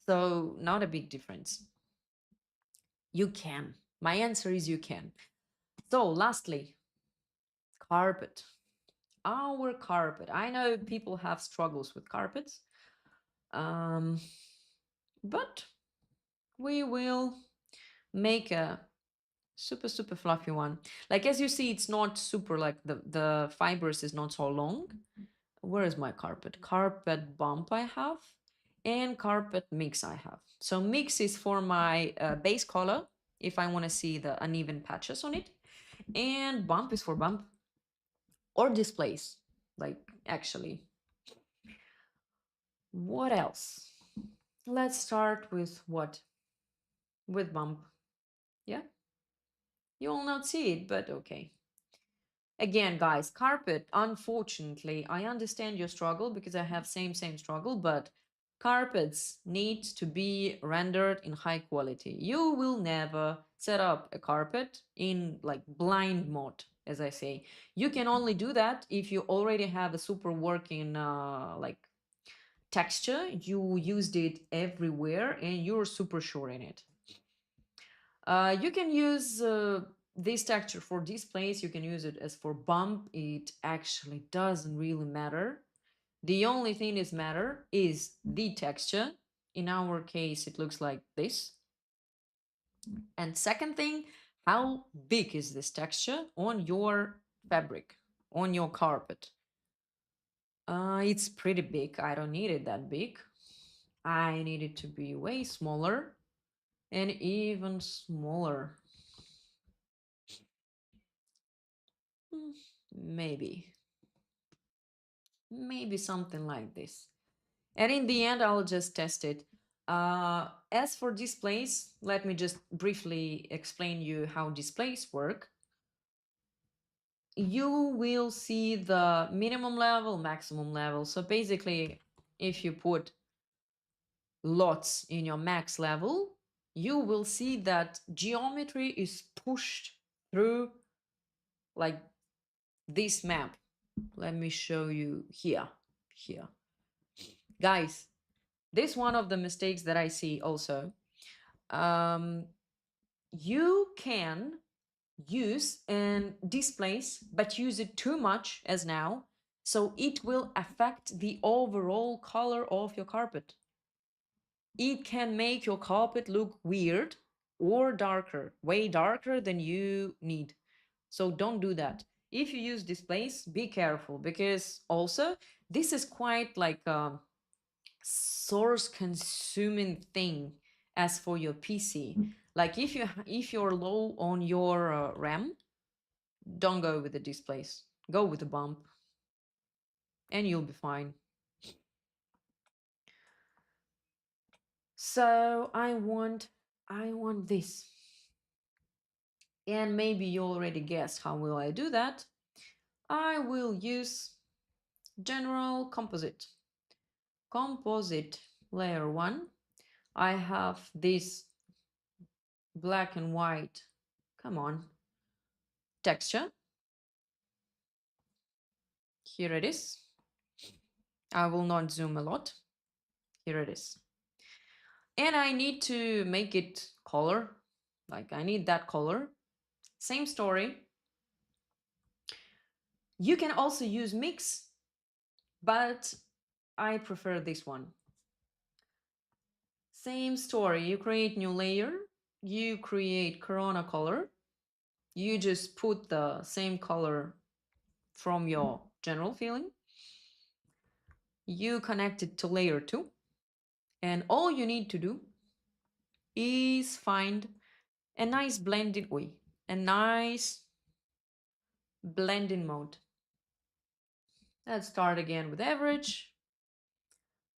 So not a big difference. You can. My answer is you can. So lastly, carpet. Our carpet. I know people have struggles with carpets. Um, but we will make a super fluffy one. Like as you see, it's not super like the fibers is not so long. Where is my carpet? Carpet bump I have, and carpet mix I have. So mix is for my base color if I want to see the uneven patches on it, and bump is for bump or displace. Like actually, what else? Let's start with what? With bump. Yeah, you will not see it, but okay. Again, guys, carpet, unfortunately, I understand your struggle because I have same struggle, but carpets need to be rendered in high quality. You will never set up a carpet in like blind mode, as I say. You can only do that if you already have a super working like texture. You used it everywhere and you're super sure in it. You can use this texture for displays. You can use it as for bump. It actually doesn't really matter. The only thing is matter is the texture. In our case, it looks like this. And second thing, how big is this texture on your fabric, on your carpet? It's pretty big. I don't need it that big. I need it to be way smaller and even smaller. Hmm, maybe. Maybe something like this. And in the end, I'll just test it. As for displays, let me just briefly explain you how displays work. You will see the minimum level, maximum level. So basically, if you put lots in your max level, you will see that geometry is pushed through like this map. Let me show you here. Here. Guys, this one of the mistakes that I see also. Um, you can use and displace, but use it too much as now, so it will affect the overall color of your carpet. It can make your carpet look weird or darker, way darker than you need. So don't do that. If you use displays, be careful because also this is quite like source consuming thing as for your PC. Like if you're low on your RAM, don't go with the displays. Go with the bump and you'll be fine. So I want this. And maybe you already guessed how will I do that. I will use general composite. Composite layer 1. I have this black and white, come on, texture. Here it is. I will not zoom a lot. Here it is. And I need to make it color. Like I need that color. Same story. You can also use mix, but I prefer this one. Same story. You create new layer. You create Corona color. You just put the same color from your general feeling. You connect it to layer 2. And all you need to do is find a nice blended way, a nice blending mode. Let's start again with average.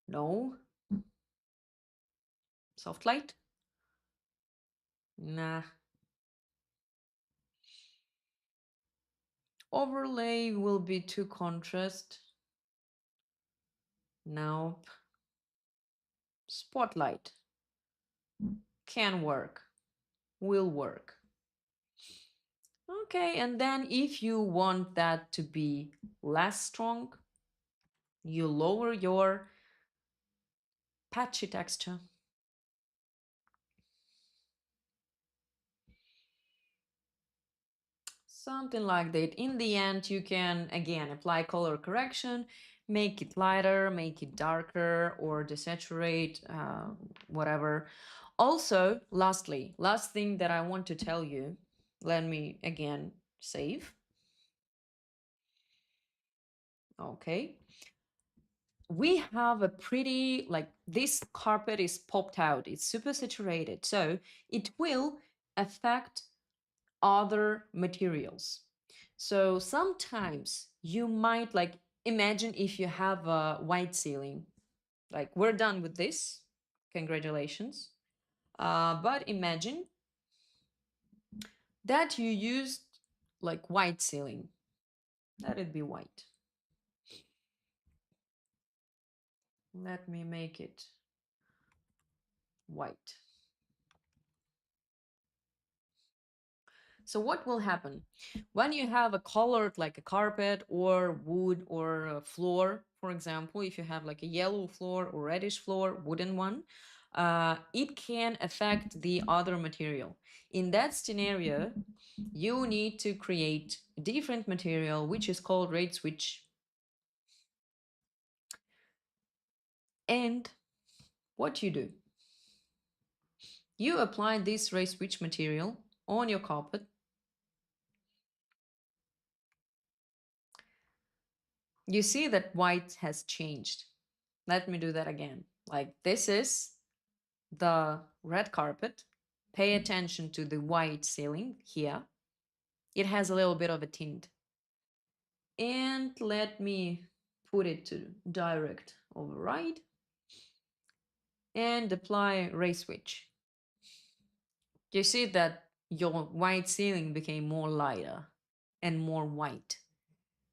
No. Soft light. Nah. Overlay will be too contrast. Nope. Spotlight can work, will work. Okay, and then if you want that to be less strong, you lower your patchy texture. Something like that. In the end, you can again apply color correction, make it lighter, make it darker, or desaturate, whatever. Also, lastly, last thing that I want to tell you, let me again save. Okay. We have a pretty, like, this carpet is popped out, it's super saturated, so it will affect other materials. So sometimes you might, like, imagine if you have a white ceiling, like, we're done with this, congratulations. But imagine that you used like white ceiling, let it be white. Let me make it white. So what will happen when you have a colored, like a carpet or wood or a floor, for example, if you have like a yellow floor or reddish floor, wooden one, it can affect the other material. In that scenario, you need to create a different material, which is called rate switch. And what you do, you apply this rate switch material on your carpet. You see that white has changed. Let me do that again. Like, this is the red carpet. Pay attention to the white ceiling here. It has a little bit of a tint. And let me put it to direct override and apply ray switch. You see that your white ceiling became more lighter and more white.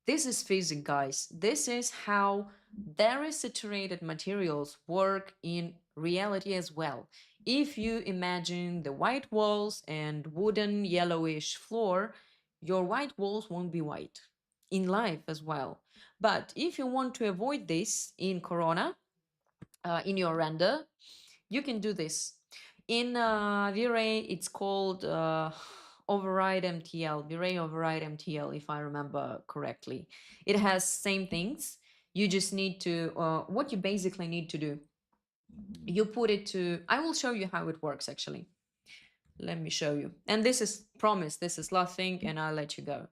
This is physics, guys. This is how very saturated materials work in reality as well. If you imagine the white walls and wooden yellowish floor, your white walls won't be white in life as well. But if you want to avoid this in Corona, in your render, you can do this. In V-Ray, it's called override MTL, V-Ray override MTL, if I remember correctly. It has same things. You just need to, what you basically need to do, you put it to, I will show you how it works actually. Let me show you. And this is, promise, this is last thing and I'll let you go.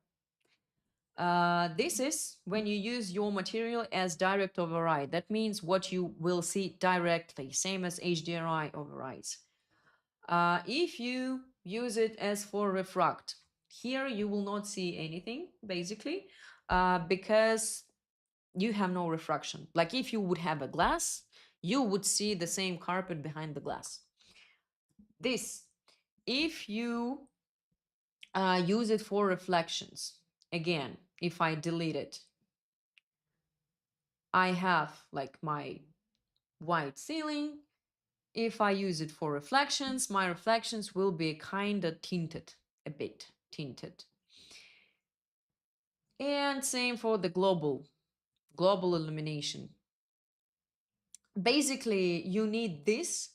This is when you use your material as direct override. That means what you will see directly, same as HDRI overrides. If you use it as for refract, here you will not see anything basically, because you have no refraction. Like if you would have a glass, you would see the same carpet behind the glass. This, if you use it for reflections, again, if I delete it, I have like my white ceiling. If I use it for reflections, my reflections will be kind of tinted, a bit tinted. And same for the global illumination. Basically, you need this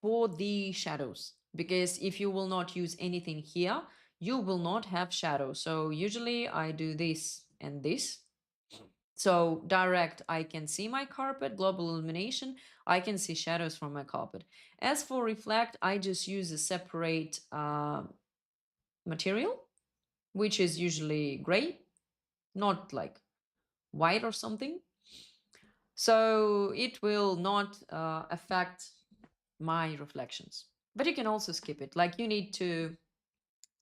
for the shadows, because if you will not use anything here, you will not have shadow. So usually I do this and this. So direct, I can see my carpet, global illumination, I can see shadows from my carpet. As for reflect, I just use a separate material, which is usually gray, not like white or something. So it will not affect my reflections. But you can also skip it. Like you need to,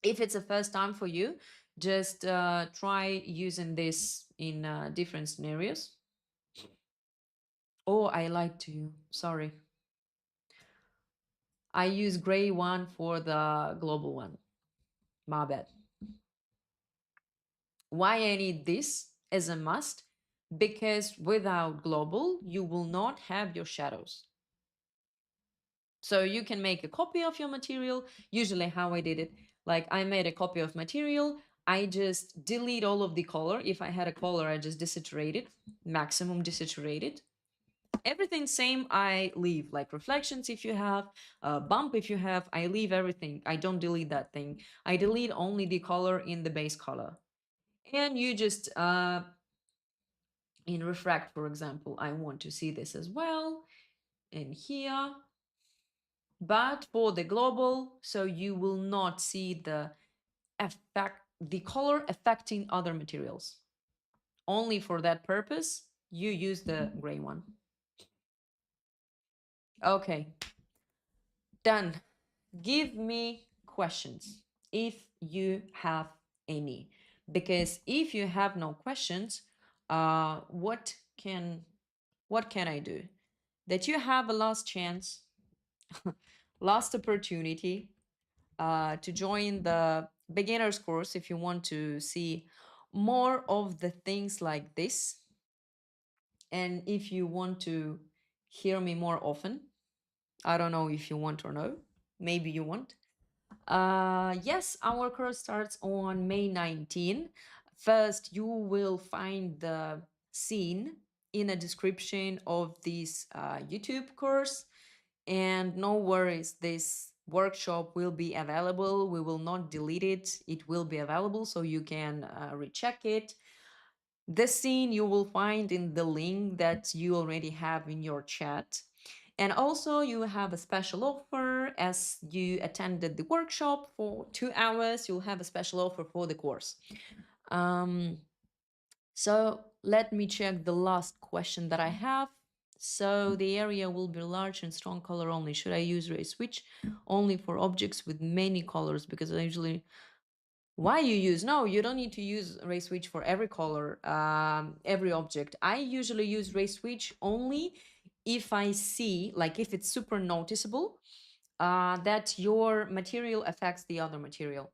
if it's a first time for you, just try using this in different scenarios. Oh, I lied to you. Sorry. I use gray one for the global one. My bad. Why I need this as a must? Because without global, you will not have your shadows. So you can make a copy of your material. Usually how I did it, like I made a copy of material. I just delete all of the color. If I had a color, I just desaturate it, maximum desaturate it. Everything same, I leave, like reflections if you have, bump if you have, I leave everything. I don't delete that thing. I delete only the color in the base color. And you just, in refract, for example, I want to see this as well. And here, but for the global, so you will not see the effect, the color affecting other materials. Only for that purpose, you use the gray one. Okay, done. Give me questions if you have any, because if you have no questions, what can I do? That you have a last chance, last opportunity to join the beginners course if you want to see more of the things like this, and if you want to hear me more often. I don't know if you want or no, maybe you want. Yes, our course starts on May 19. First, you will find the scene in a description of this YouTube course. And no worries, this workshop will be available. We will not delete it. It will be available so you can recheck it. The scene you will find in the link that you already have in your chat. And also, you have a special offer as you attended the workshop for 2 hours. You'll have a special offer for the course. So let me check the last question that I have. So the area will be large and strong color only. Should I use ray switch only for objects with many colors? Because I usually, why you use? No, you don't need to use ray switch for every color, every object. I usually use ray switch only if I see, like if it's super noticeable, that your material affects the other material.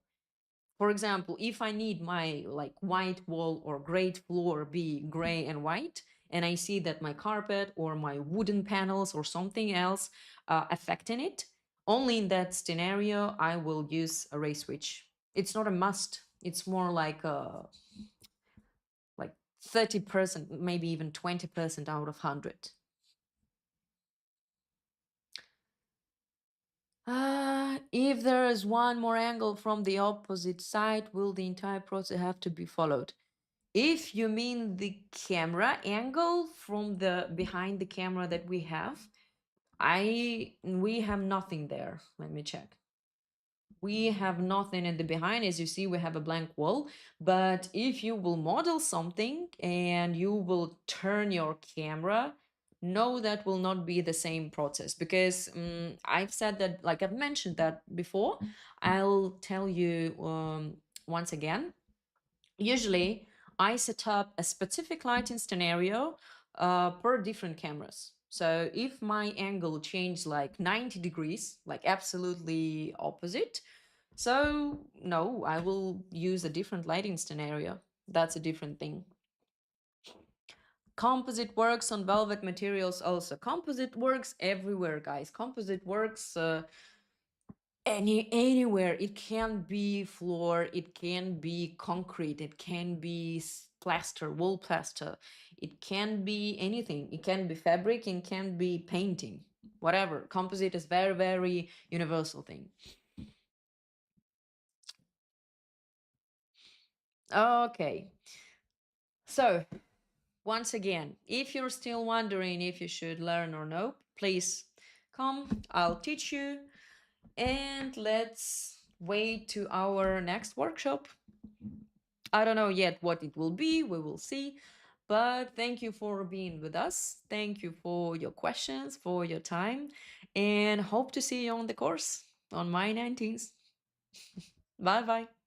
For example, if I need my like white wall or gray floor be gray and white, and I see that my carpet or my wooden panels or something else affecting it, only in that scenario I will use a ray switch. It's not a must. It's more like 30%, maybe even 20% out of 100. If there is one more angle from the opposite side, will the entire process have to be followed? If you mean the camera angle from the behind the camera that we have, we have nothing there. Let me check. We have nothing in the behind. As you see, we have a blank wall. But if you will model something and you will turn your camera, no, that will not be the same process, because I've said that, like I've mentioned that before. I'll tell you once again. Usually, I set up a specific lighting scenario per different cameras. So if my angle changed like 90 degrees, like absolutely opposite, so no, I will use a different lighting scenario. That's a different thing. Composite works on velvet materials also. Composite works everywhere, guys. Composite works anywhere. It can be floor, it can be concrete, it can be plaster, wall plaster, it can be anything. It can be fabric, it can be painting, whatever. Composite is very, very universal thing. Okay, so once again, if you're still wondering if you should learn or no, please come, I'll teach you, and let's wait to our next workshop. I don't know yet what it will be, we will see. But thank you for being with us. Thank you for your questions, for your time, and hope to see you on the course on May 19th. Bye bye.